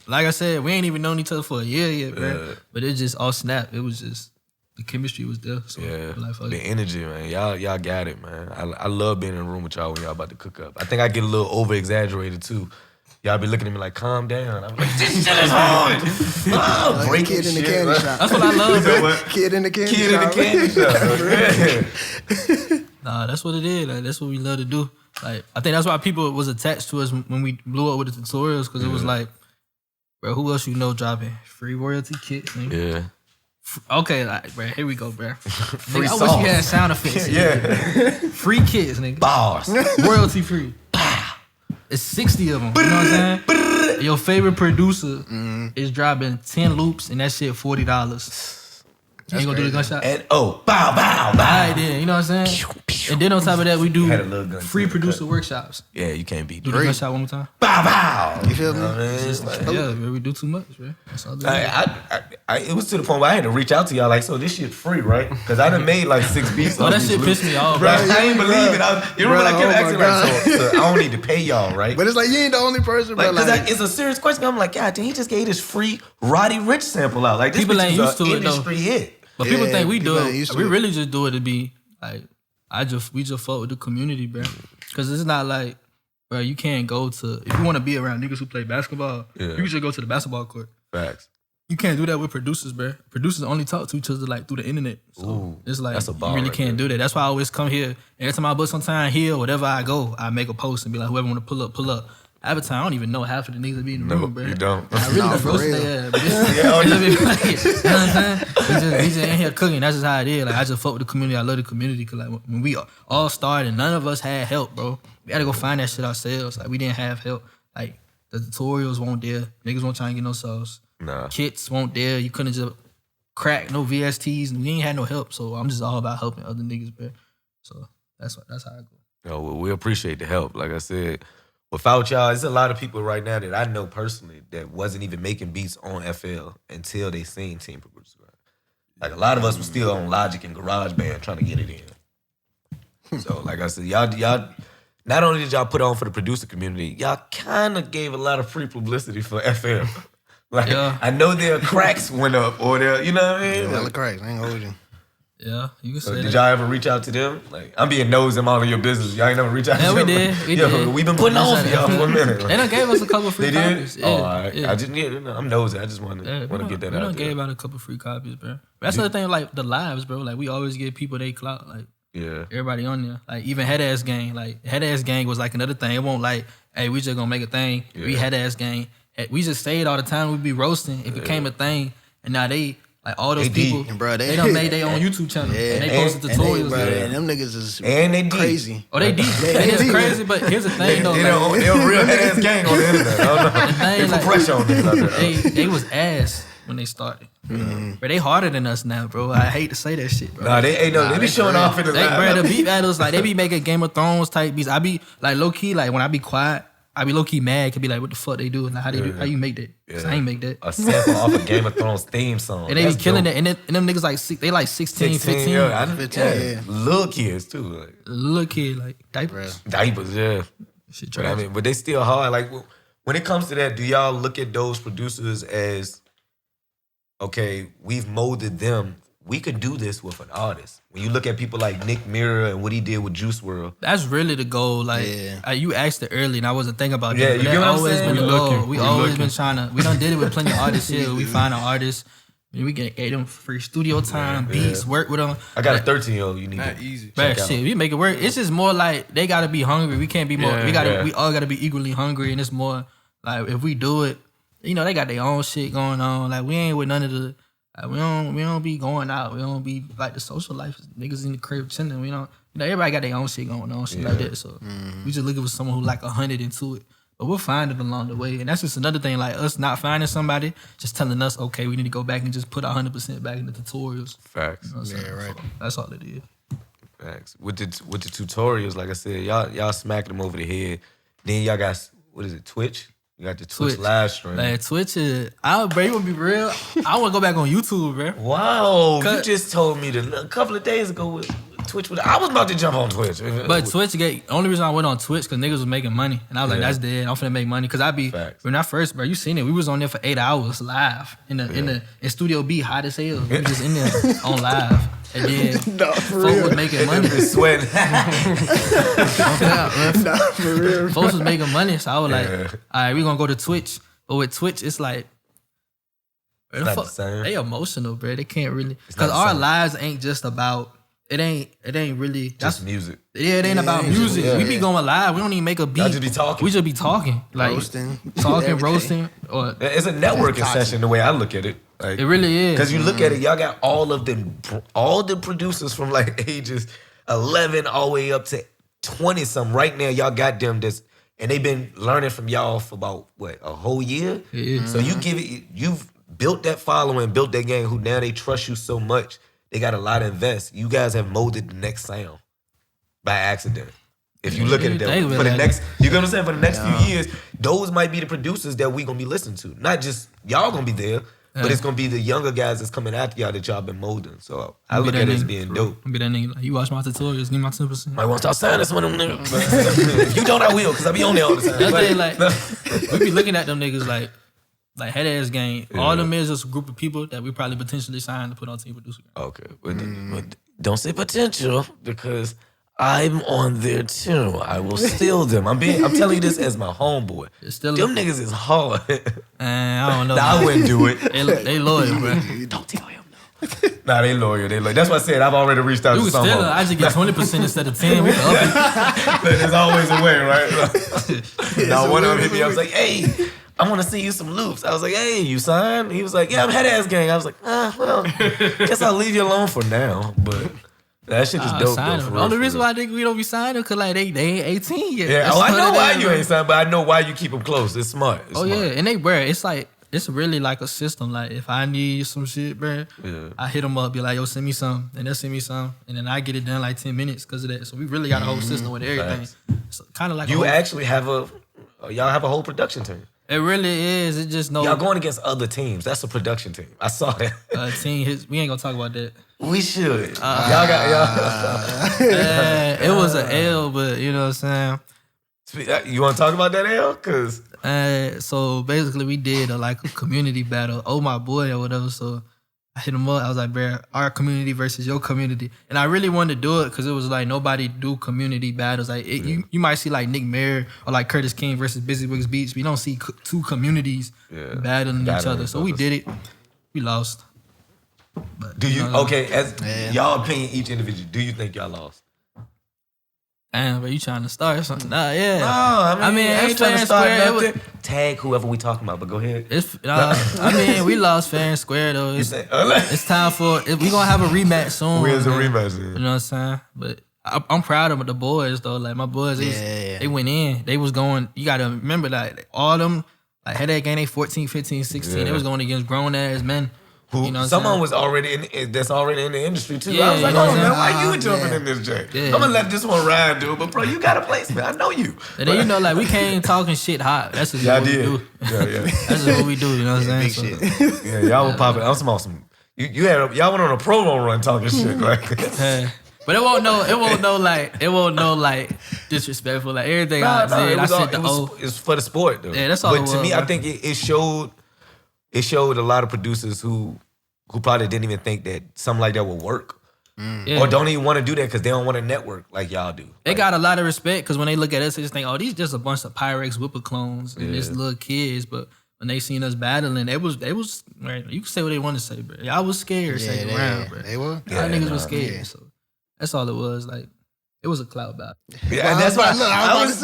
I said, we ain't even known each other for a year yet, bro. Yeah. But it just all snapped. It was just the chemistry was there. So like, fuck the it. energy, man. Y'all got it, man. I love being in a room with y'all when y'all about to cook up. I think I get a little over exaggerated too. Y'all be looking at me like, calm down. I'm like, this shit is hard. Oh, break kid in the shit, candy bro. shop. That's what I love, bro. Kid in the candy Kid in shop. the candy shop. Nah, that's what it is. Like that's what we love to do. Like I think that's why people was attached to us when we blew up with the tutorials, because it was like, bro, who else you know dropping free royalty kits? Nigga? Yeah. Okay, like, bro, here we go, bro. Free Nigga, I wish sauce. you had sound effects. Yeah. Free kits, nigga. Bars. Royalty free. It's 60 of them. You know what I'm saying? Your favorite producer is dropping 10 loops and that shit $40. You ain't gonna do the gunshot? And bow, bow, bow. Alright then, you know what I'm saying? And then on top of that, we do Had a little gun free to the producer cut. workshops. Yeah, you can't beat Do the Drake. gunshot one more time. Bow, bow. You feel me? know what I mean? Just like, yeah, man, we do too much, man. That's all It was to the point where I had to reach out to y'all like, so this shit free, right? Because I done made like 6 beats. Oh, on that these shit loops. pissed me off, Bro, bro. I ain't believe it. You remember Bro, I kept oh asking my like, so I don't need to pay y'all, right? But it's like you ain't the only person, bro. Like, Like, cause it's a serious question. I'm like, God, damn, he just gave this free Roddy Rich sample out. Like, this People bitch ain't is used a to it, though. industry hit. But people Yeah, think we do people ain't used it. to We it. really just do it to be like, we just fuck with the community, bro. Because it's not like, bro, you can't go to, if you want to be around niggas who play basketball, you can just go to the basketball court. Facts. You can't do that with producers, bro. Producers only talk to each other like through the internet. So Ooh, it's like, that's a you bar really right can't do that. That's why I always come here. Every time I book some time here, whatever I go, I make a post and be like, whoever want to pull up, pull up. Half the time, I don't even know half of the niggas that be in the No, room, bro. you don't. I really Nah, just for roasted real. their ass. But this, you know what I'm saying? We just in here cooking. That's just how it is. Like, I just fuck with the community. I love the community. Cause like when we all started, none of us had help, bro. We had to go find that shit ourselves. Like we didn't have help. Like the tutorials weren't there. Niggas won't try and get no sauce. Nah. Kits weren't there. You couldn't just crack no VSTs. And we ain't had no help. So I'm just all about helping other niggas, bro. So that's how I go. No, well, we appreciate the help. Like I said, without y'all, there's a lot of people right now that I know personally that wasn't even making beats on FL until they seen Team Producer. Like a lot of us were still on Logic and GarageBand trying to get it in. So like I said, y'all not only did y'all put on for the producer community, y'all kind of gave a lot of free publicity for FL. Like I know their cracks went up or their, you know what I mean? hella cracks. I ain't gonna hold you. Yeah, you can So say did that. y'all ever reach out to them? Like, I'm being nosy in all of your business. Y'all ain't never reach out Yeah, to we them? did. We Yo, did. we've been putting on for y'all for a minute. They done gave us a couple free They did? copies. Oh, all right. Yeah. I just, I'm nosy. I just want to get that we out done there. gave out a couple free copies, bro. But that's the thing, like the lives, bro. Like we always give people they clout. Like Yeah. everybody on there. Like even Head Ass Gang. Like Head Ass Gang was like another thing. It won't like, hey, we just gonna make a thing. We Yeah. Head Ass Gang. We just say it all the time. We be roasting. It became a thing, and now they. Like all those They people, deep. Bro, they done made their own YouTube channel. Yeah. And they posted tutorials. Bro, there. and them niggas is And they deep. crazy. Oh, they deep. They They is deep. crazy, but here's the thing though. They like, a real head-ass gang on the internet. I don't know. thing, They put like- pressure on niggas out there. they was ass when they started. But they harder than us now, bro. I hate to say that shit, bro. Nah, they be they showing for off in the They, bro, live. the beat battles, like they be making Game of Thrones type beats. I be like low key, like when I be quiet, I be low key mad. Could be like, what the fuck they do? Like, how you make that? Cause I ain't make that. A sample off a Game of Thrones theme song. And they be killing it. And them niggas like they like 16, 15. Yeah, 15. Little kids too. Like, little kid, like diapers. Diapers, yeah. Shit, But I mean, but they still hard. Like when it comes to that, do y'all look at those producers as, okay, we've molded them. We could do this with an artist. When you look at people like Nick Mirror and what he did with Juice WRLD. That's really the goal. Like, you asked it early and I wasn't thinking about that. But You get what I'm saying? Been the goal. We always been trying to, we done did it with plenty of artists here. We find an artist, we get them free studio time, beats, work with them. I got a 13-year-old you need Not to easy. But shit, we make it work. It's just more like they gotta be hungry. We can't be more, we all gotta be equally hungry. And it's more like, if we do it, you know, they got their own shit going on. Like, we ain't with none of the, we don't be going out. We don't be like the social life niggas in the crib chilling. We don't, you know, everybody got their own shit going on, shit like that. So we just looking for someone who like 100 into it. But we'll find it along the way. And that's just another thing, like us not finding somebody, just telling us, okay, we need to go back and just put 100% back in the tutorials. Facts. You know what I'm saying? right. So that's all it is. Facts. With the tutorials, like I said, y'all smacked them over the head. Then y'all got, what is it, Twitch? You got the Twitch live stream. Like Twitch is, bro, you wanna be real? I wanna go back on YouTube, bro. Wow, you just told me a couple of days ago with Twitch. I was about to jump on Twitch. But Twitch, the only reason I went on Twitch because niggas was making money. And I was like, that's dead. I'm finna make money. Cause when I first, bro, you seen it. We was on there for 8 hours live in Studio B, hot as hell. We was just in there on live. And then folks was making money. Sweating. For real. Folks was making money. So I was like, all right, we gonna go to Twitch. But with Twitch, it's like, not the same. they emotional, bro. They can't really, cause our lives ain't just about, it ain't really just music. Yeah, it ain't about music. We be going live. We don't even make a beat. Y'all just be talking. We just be talking. Like Roasting. roasting. Or it's a networking session the way I look at it. Like, it really is. Because you look at it, y'all got all the producers from like ages 11 all the way up to 20 something. Right now, y'all got them and they've been learning from y'all for about a whole year. Yeah. So you've built that following, built that gang who now they trust you so much. They got a lot to invest. You guys have molded the next sound by accident. If you look at it that way. For the next, you know what I'm saying? For the next few years, those might be the producers that we gonna be listening to. Not just y'all gonna be there, but it's gonna be the younger guys that's coming after y'all that y'all been molding. So I look at it as being dope. Be that nigga like, you watch my tutorials, give my 10%. Might want to start signing some of them niggas. If you don't, I will, because I be on there all the time. That's like, we be looking at them niggas like head ass gang. Yeah. All them is just a group of people that we probably potentially signed to put on team producer. Okay, but don't say potential because I'm on there too. I will steal them. I'm telling you this as my homeboy. Them niggas is hard. I don't know. Nah, I wouldn't do it. They loyal, bro. Don't tell him no. Nah, they loyal. That's why I said I've already reached out to some. I just get 20% instead of 10. We can up it. There's always a way, right? Now one of them hit me. I was like, hey. I want to see you some loops. I was like, hey, you signed? He was like, yeah, I'm head ass gang. I was like, well, guess I'll leave you alone for now. But that shit is dope. The only reason why I think we don't be signing because like they ain't 18 yet. Yeah, I know why you ain't signed, but I know why you keep them close. It's smart. Yeah, and they bro, it's like it's really like a system. Like if I need some shit, bro, I hit them up, be like, yo, send me some, and they'll send me some, and then I get it done like 10 minutes because of that. So we really got a whole system with everything. So kind of like you actually have y'all have a whole production team. It really is. It just y'all going against other teams. That's a production team. I saw that. We ain't gonna talk about that. We should. Y'all got it was an L, but you know what I'm saying. You want to talk about that L? Cause so basically we did a community battle. Oh my boy or whatever. So I hit him up. I was like, bro, our community versus your community. And I really wanted to do it because it was like nobody do community battles. Like you might see like Nick Mayer or like Curtis King versus Busy Wicks Beats. But you don't see two communities battling each other. So we did it. We lost. But, do you okay? As y'all opinion, each individual, do you think y'all lost? Damn, but you trying to start something? Nah, yeah. No, I mean I ain't trying to start nothing. Tag whoever we talking about, but go ahead. We lost fair and square though. It's time for we gonna have a rematch soon. Where's the rematch? You know what I'm saying? But I'm proud of the boys though. Like my boys, they went in. They was going. You gotta remember that all them like headache gang. They 14, 15, 16. They was going against grown ass men. Who, You know what I'm someone saying? was already that's already in the industry too. Yeah, I was like, you know oh what I'm man, saying? why you jumping in this joint? Yeah. I'm gonna let this one ride, dude. But bro, you got a placement. I know you. And then, you know, like, we came talking shit hot. That's just what we do. Yeah. That's just what we do, you know what I'm saying? Big So, shit. Yeah, y'all were popping. I'm talking some. Y'all went on a promo run talking shit. Like, yeah. But it won't no like disrespectful. Like everything I said, I said it's for the sport though. Yeah, that's all But it was, to me, bro. I think it showed a lot of producers who probably didn't even think that something like that would work. Yeah. Or don't even want to do that because they don't want to network like y'all do. They got a lot of respect because when they look at us, they just think, oh, these just a bunch of Pyrex Whipper clones and just little kids. But when they seen us battling, they was right, you can say what they want to say, bro. Y'all was scared second round, bro. They were. Y'all niggas was scared. So that's all it was. Like, it was a clout battle. Yeah, and that's why I'm trying to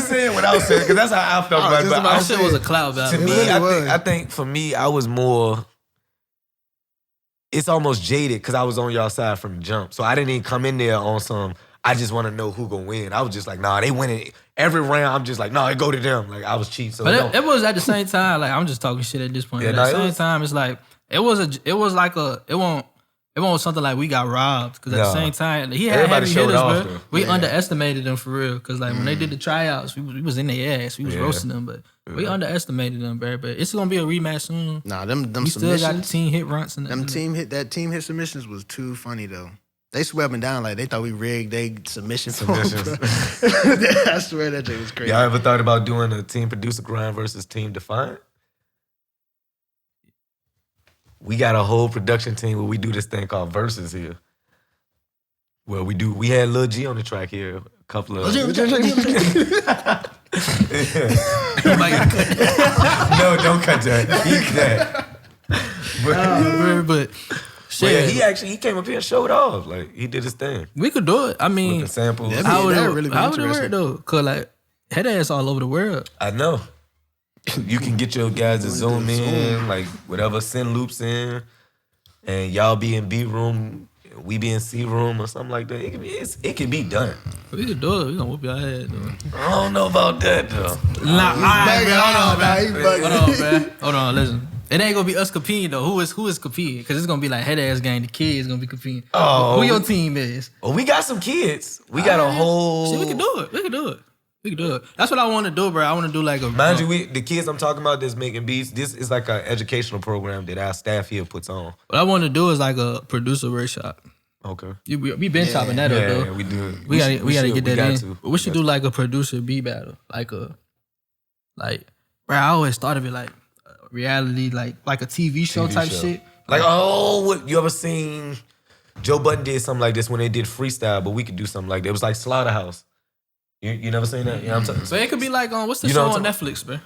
say it without saying it because that's how I felt about it. But That shit was a clout battle. to me, really I think for me, I was more. It's almost jaded because I was on y'all side from the jump, so I didn't even come in there on some. I just want to know who gonna win. I was just like, nah, they winning every round. I'm just like, nah, it go to them. Like I was cheap. So But it was at the same time, like I'm just talking shit at this point. Yeah, But at the same time, it's like it won't something like we got robbed because at the same time he had Everybody heavy showed hitters, off, bro. though. We underestimated them for real because like when they did the tryouts, we was in their ass. We was roasting them, but we underestimated them, bro. But it's gonna be a rematch soon. Nah, them We still got the submissions. team hit runs and Them team hit submissions was too funny though. They swept down like they thought we rigged they submissions. I swear that shit was crazy. y'all ever thought about doing a team producer grind versus team Defiant? We got a whole production team where we do this thing called Versus here. Well, we had Lil G on the track here. A couple of No, don't cut that. Keep that. but But shit, yeah, he came up here and showed off. Like he did his thing. we could do it. I mean, With the samples. Yeah, how would that it really be how would it work interesting. though? Cause like head ass all over the world. I know. You can get your guys to zoom in, like whatever, send loops in, and y'all be in B room, we be in C room or something like that. It can be done. We could do it. We gonna whoop your head though. I don't know about that though. Nah, hold on, man. man. Hold on, listen. It ain't gonna be us competing though. Who is competing? Because it's gonna be like head ass gang. The kids gonna be competing. Oh. Who your team is? Well, we got some kids. We got a whole. See, we can do it. We can do it. We can do it. That's what I want to do, bro. I want to do like a. Mind you, the kids I'm talking about that's making beats, this is like an educational program that our staff here puts on. What I want to do is like a producer workshop. Okay. We been chopping that up though. Yeah, we do. We gotta get that in. To. But we should do like a producer beat battle, bro. I always thought of it like reality, like a TV show type shit. Like, what you ever seen? Joe Budden did something like this when they did freestyle, but we could do something like that. It was like Slaughterhouse. You never seen that? You know what I'm talking about? So it could be like what's the You know show what on I'm Netflix, bro?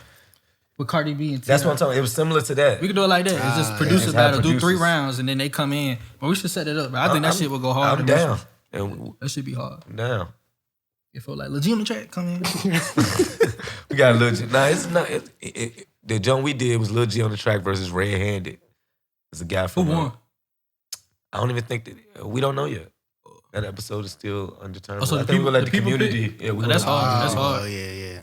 With Cardi B and That's Tina. what I'm talking about. It was similar to that. We could do it like that. It's just producer just have battle. Do 3 producers. rounds and then they come in. But we should set it up. Bro. I think that shit will go hard. I'm down. And That should be hard. I'm down. It felt like Lil on the track come in. We got Lil G. Nah, it's not. The jump we did was Lil G on the track versus Red Handed. It's a guy Who from. won? I don't even think that we don't know yet. That episode is still undetermined. Oh, so I the think we'll let the people community. pick? Yeah, we That's gonna- hard. That's Oh hard. yeah.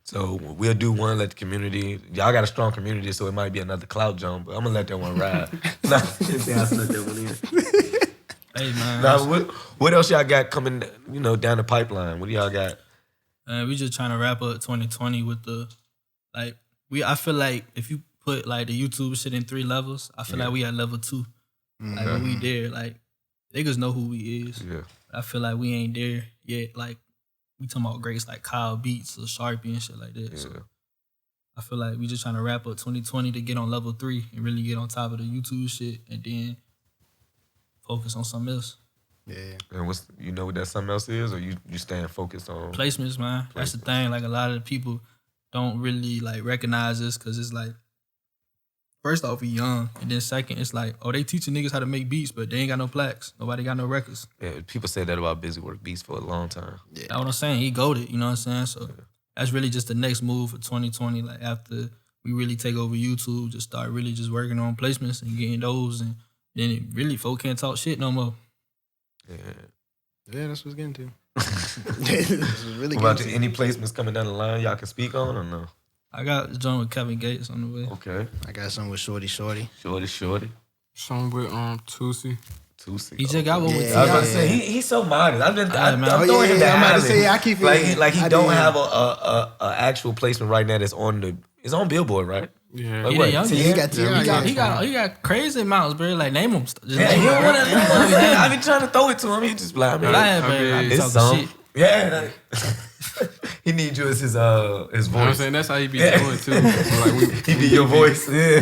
So we'll do one. Let the community. Y'all got a strong community, so it might be another cloud jump. But I'm gonna let that one ride. Nah, I snuck that one in. Hey man. Now, what else y'all got coming? Down the pipeline. What do y'all got? We just trying to wrap up 2020 with the I feel like if you put like the YouTube shit in 3 levels, I feel like we at level 2. Like when we there, like niggas know who we is. Yeah. I feel like we ain't there yet. Like we talking about greats like Kyle Beats or Sharpie and shit like that. Yeah. So I feel like we just trying to wrap up 2020 to get on level 3 and really get on top of the YouTube shit and then focus on something else. Yeah. And what that something else is, or you staying focused on Placements, man. That's the thing. Like a lot of the people don't really like recognize this because it's like, first off, we young, and then second, it's like, they teaching niggas how to make beats, but they ain't got no plaques. Nobody got no records. Yeah, people said that about Busy Work Beats for a long time. That's what I'm saying. He goated, you know what I'm saying? So that's really just the next move for 2020. Like after we really take over YouTube, just start really just working on placements and getting those, and then it really folk can't talk shit no more. Yeah, that's what's getting to. This is really What about getting to. any placements coming down the line y'all can speak on or no? I got the joint with Kevin Gates on the way. Okay. I got some with Shorty. Shorty. Song with Tusi. He just got one with Yeah. I was about to T.I. say he's so modest. I'm man. throwing him the I'm about to island. say, I keep it- like he I don't did. have a actual placement right now that's on it's on Billboard, right? Yeah. Like He what? the youngest. He got T.I. He got crazy amounts, bro. Like name him. Just Yeah, name he don't him, want bro. to. I be trying to throw it to him. He just like, I mean, But I be it's talking some. shit. Yeah. He needs you as his You know what I'm voice. saying? That's how he be doing too. Like He be your voice. Yeah.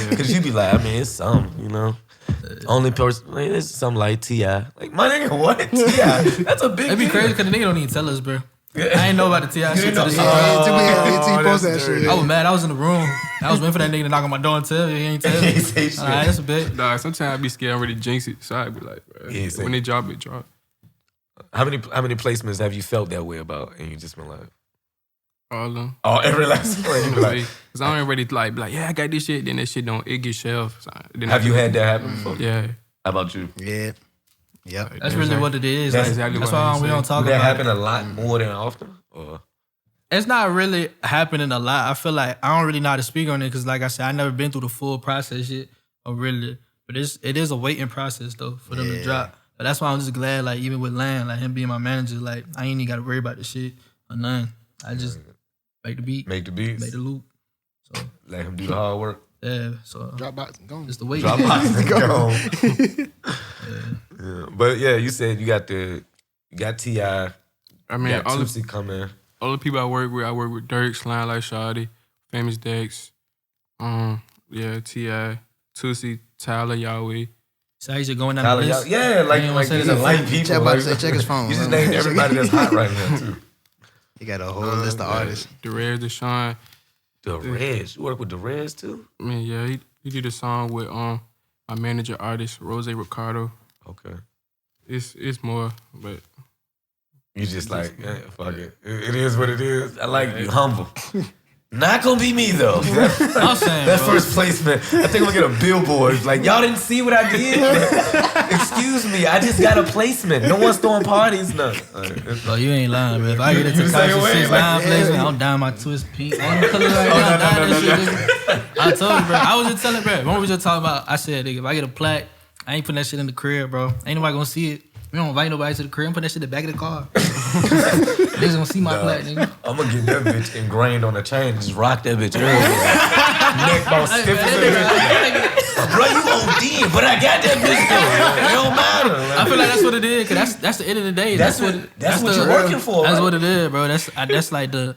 Because you be like, I mean, it's some, you know. Only person, like, it's something like T.I. Like, my nigga, what? T.I. That's a big It'd be deal. crazy because the nigga don't even tell us, bro. I ain't know about the T.I. shit to this know- day. He post that that's shit. I was mad. I was in the room. I was waiting for that nigga to knock on my door and tell me. He ain't tell He me. ain't say shit. All right, that's a bit. Dog, sometimes I be scared I already jinx it. So I be like, bro, Yeah, same. when they drop it, drop. How many placements have you felt that way about, and you just been like, All of them. oh, every last one? You be like, Cause I ain't ready to like, be like, yeah, I got this shit. Then that shit it get shelved. So then have you had that happen before? Yeah. How about you? Yeah. Yep. That's really what it is. That's Like, exactly that's what why he we said. don't talk Did that about happen it. a lot more than often? Or It's not really happening a lot. I feel like I don't really know how to speak on it because, like I said, I never been through the full process yet. Or really, but it is a waiting process though for them to drop. But that's why I'm just glad, like even with Land, like him being my manager, like I ain't even got to worry about the shit or nothing. I just make the beat, make the beats, make the loop. So let him do the hard work. yeah, so Dropbox and go. just the wait. Drop box and go. Yeah. But yeah, you said you got T.I., I you mean, got all the Tootsie coming. people I work with Dirk, Slime Like Shawty, Famous Dex, yeah, T.I., Tusi, Tyler, Yahweh. So he's just going down Tyler, the list. yeah, like You ain't wanna say these this are in light front. people. Check, Like, check his phone. you just named everybody that's hot right now too. He got a whole list of artists. Derez, Deshaun. The Reds, you work with the Reds too? I mean, yeah, he did a song with my manager artist, Rose Ricardo. Okay. It's more, but You just like, yeah, fuck it. It is what it is. I like you, humble. Not gonna be me though. I'm saying, That bro. first placement, I think I'm gonna get a billboard. Like, y'all didn't see what I did? Excuse me, I just got a placement. No one's throwing parties, nothing. Bro, you ain't lying, bro. If I get into You the same Conscious way, 6 like, 9 placement, I'm down my twist pink. I ain't color right now. I'm dying that shit. I told you, bro. I was just telling, bro. When we just talking about, I said, nigga, if I get a plaque, I ain't putting that shit in the crib, bro. Ain't nobody gonna see it. We don't invite nobody to the crib. I'm putting that shit in the back of the car. Niggas gonna see my plaque, nigga. I'm gonna get that bitch ingrained on the chain. Just rock that bitch early. Neck bone Hey, stiff man, as that a bitch. Bro, you OD, but I got that bitch though. It don't matter. I feel like that's what it is, cause that's the end of the day. That's what you're working for. That's right? what it is, bro. That's like the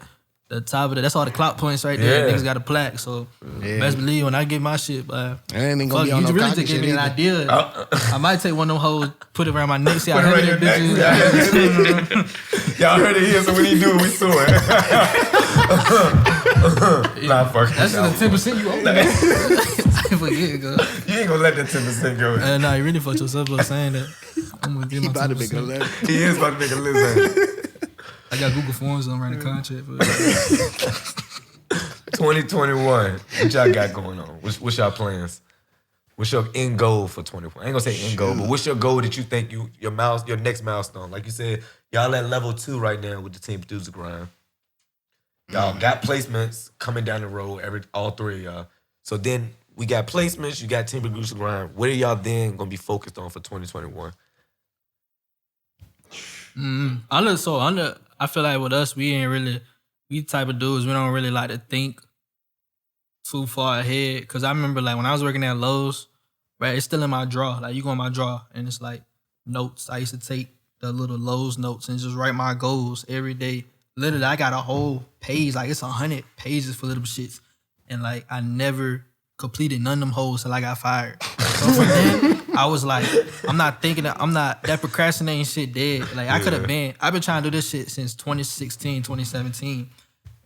top of it. That's all the clock points right there. Yeah. Niggas got a plaque, so best believe when I get my shit, but I ain't even fuck, gonna be on you no really cocky just gave shit me an either. idea. I might take one of them hoes, put it around my neck, see how Put it heavy around that your bitch neck. is. Y'all heard it here, so when he do it, we sue it. Nah, fuck it. That's just the 10% you owe me. I forget, girl. You ain't gonna let that 10% go. Nah, you really fucked yourself up saying that. I'm gonna get He my about to make a 10%. left. He is about to make a list. I got Google Forms on running contract. But 2021. What y'all got going on? What's y'all plans? What's your end goal for 2021? I ain't gonna say end goal, but what's your goal that you think your next milestone? Like you said, y'all at level 2 right now with the team producer grind. Y'all got placements coming down the road, all three of y'all. So then we got placements, you got team producer grind. What are y'all then gonna be focused on for 2021? I feel like with us, we type of dudes, we don't really like to think too far ahead. Cause I remember like when I was working at Lowe's, right, it's still in my drawer. Like you go in my drawer and it's like notes. I used to take the little Lowe's notes and just write my goals every day. Literally, I got a whole page, like it's 100 pages full of them shits. And like I never completed none of them hoes till I got fired. So from then, I was like, I'm not that procrastinating shit dead. Like I've been trying to do this shit since 2016, 2017.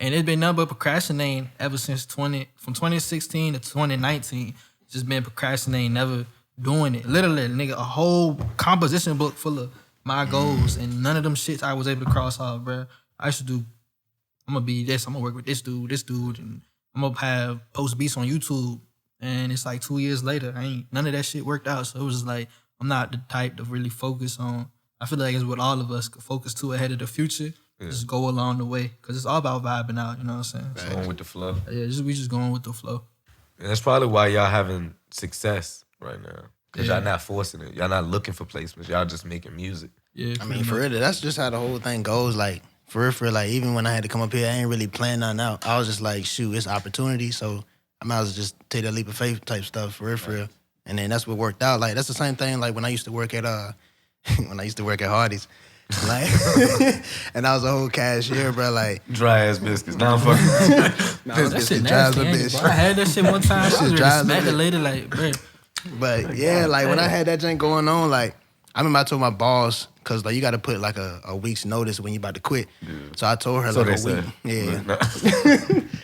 And it's been nothing but procrastinating ever since from 2016 to 2019. Just been procrastinating, never doing it. Literally, nigga, a whole composition book full of my goals and none of them shits I was able to cross off, bro. I used to do, I'm gonna be this, I'm gonna work with this dude, and I'm gonna have post beats on YouTube. And it's like 2 years later, none of that shit worked out. So it was just like, I'm not the type to really focus on. I feel like it's what all of us could focus to ahead of the future. just go along the way. Because it's all about vibing out, you know what I'm saying? Going with the flow. Yeah, we just going with the flow. And that's probably why y'all having success right now. Because Yeah. y'all not forcing it. Y'all not looking for placements. Y'all just making music. Yeah, I mean, for real, that's just how the whole thing goes. Like, for real, like, even when I had to come up here, I ain't really planning nothing out. I was just like, shoot, it's opportunity, so I might as well just take that leap of faith type stuff, for real. And then that's what worked out. Like, that's the same thing, like, when I used to work at, Hardee's. Like, and I was a whole cashier, bro, like. Dry ass biscuits. Now I'm fucking. that shit nasty, ain't it, bro? I had that shit one time. I was ready to smack the lady, like, bro. But, yeah, like, when I had that joint going on, like, I remember I told my boss, because like, you got to put like a week's notice when you about to quit. Yeah. So I told her like a week. Yeah.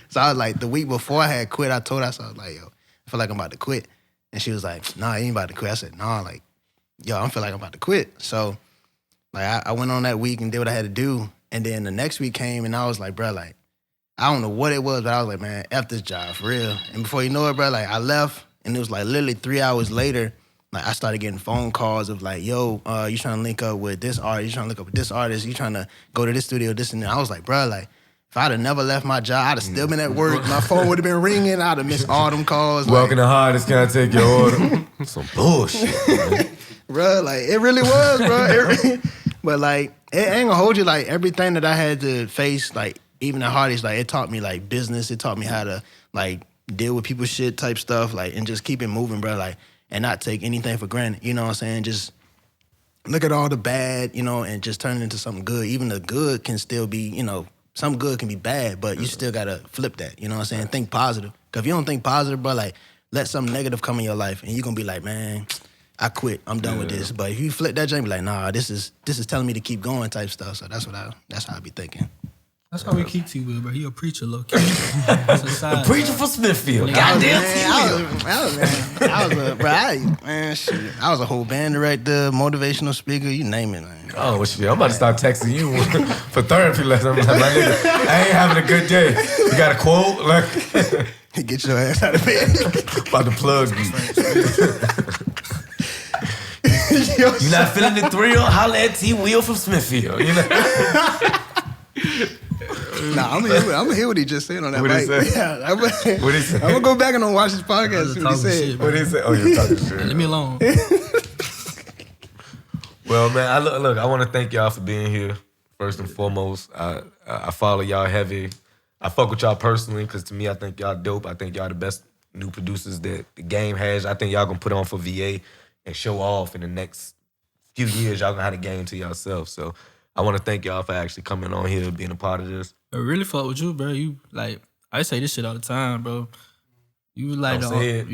So I was like, the week before I had quit, I told her, so I was like, yo, I feel like I'm about to quit. And she was like, nah, you ain't about to quit. I said, nah, like, yo, I feel like I'm about to quit. So like I went on that week and did what I had to do. And then the next week came and I was like, bro, like, I don't know what it was, but I was like, man, F this job, for real. And before you know it, bro, like I left and it was like literally 3 hours later, like I started getting phone calls of like, yo, you trying to link up with this artist, you trying to link up with this artist, you trying to go to this studio, this and that. I was like, bro, like, if I'd have never left my job, I'd have still been at work. My phone would have been ringing. I'd have missed all them calls. Welcome to Hardest. Can I take your order? Some bullshit, man. Bro, like, it really was, bro. But, like, it ain't gonna hold you. Like, everything that I had to face, like, even at Hardest, like, it taught me, like, business. It taught me how to, like, deal with people's shit type stuff, like, and just keep it moving, bro, like, and not take anything for granted. You know what I'm saying? Just look at all the bad, you know, and just turn it into something good. Even the good can still be, you know, some good can be bad, but you still gotta flip that. You know what I'm saying? Think positive. Because if you don't think positive, bro, like, let something negative come in your life, and you're gonna be like, man, I quit. I'm done with this. But if you flip that joint, be like, nah, this is telling me to keep going type stuff. So that's how I be thinking. That's how we keep T-Will, bro. He a preacher, low key. The preacher for Smithfield. Goddamn T-Will. I was a whole band director, motivational speaker, you name it, man. Oh, well, shit. I'm about to start texting you for therapy lessons. I'm like, my nigga, I ain't having a good day. You got a quote? Like, get your ass out of bed. About to plug you. You not feeling the thrill? Holla at T-Will from Smithfield. You know? Nah, I'm gonna hear what he just said on that What mic. he say? Yeah, What he say? I'm gonna go back and watch his podcast. See what he said. Shit, What he say? Oh, you're talking shit. leave me alone. Well, man, I want to thank y'all for being here. First and foremost, I follow y'all heavy. I fuck with y'all personally because to me, I think y'all dope. I think y'all the best new producers that the game has. I think y'all gonna put on for VA and show off in the next few years. Y'all gonna have the game to yourself. So I want to thank y'all for actually coming on here, being a part of this. I really fuck with you, bro. You like, I say this shit all the time, bro. You like you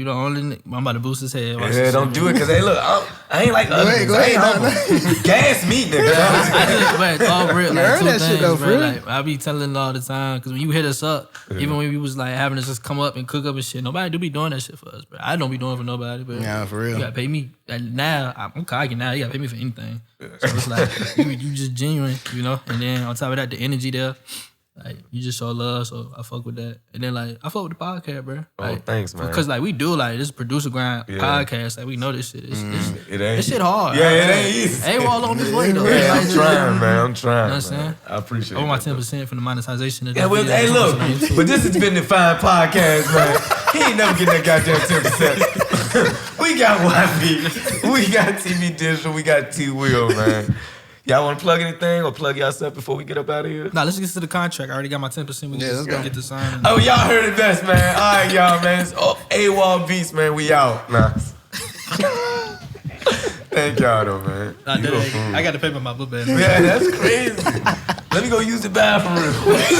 the only nigga. I'm about to boost his head. Yeah, don't do it, cause hey, look, I ain't like other niggas. I ain't humble. Gas me, nigga. I just, all real, like, heard two that things, shit though, bro. for real. Like, I be telling all the time, cause when you hit us up, even when we was like having us just come up and cook up and shit, nobody do be doing that shit for us, bro. I don't be doing it for nobody, but Yeah, for real. you gotta pay me. And now I'm cocky now. You gotta pay me for anything. So it's like you just genuine, you know. And then on top of that, the energy there. Like, you just show love, so I fuck with that. And then, like, I fuck with the podcast, bro. Like, Oh, thanks, man. Because, like, we do, like, this producer grind podcast. Like, we know this shit. It ain't. This shit hard. Yeah, it ain't easy. Ain't all on this way, though. Yeah, Like, I'm trying, man. I'm trying. You know what I'm saying? I appreciate it. I want my 10% from the monetization of this Yeah, well, video. hey, look, but this has been the Defiant Podcast, man. He ain't never getting that goddamn 10%. We got YB, we got TV Digital, we got T-Will, man. Y'all want to plug anything or plug yourself before we get up out of here? Nah, let's get to the contract. I already got my 10%. We let's just go. get the sign. Oh, y'all heard it best, man. All right, y'all, man. It's AWOL Beats, man. We out. Nah. Thank y'all, though, man. Nah, I got to pay by my book bag. Yeah, that's crazy. Let me go use the bathroom real quick.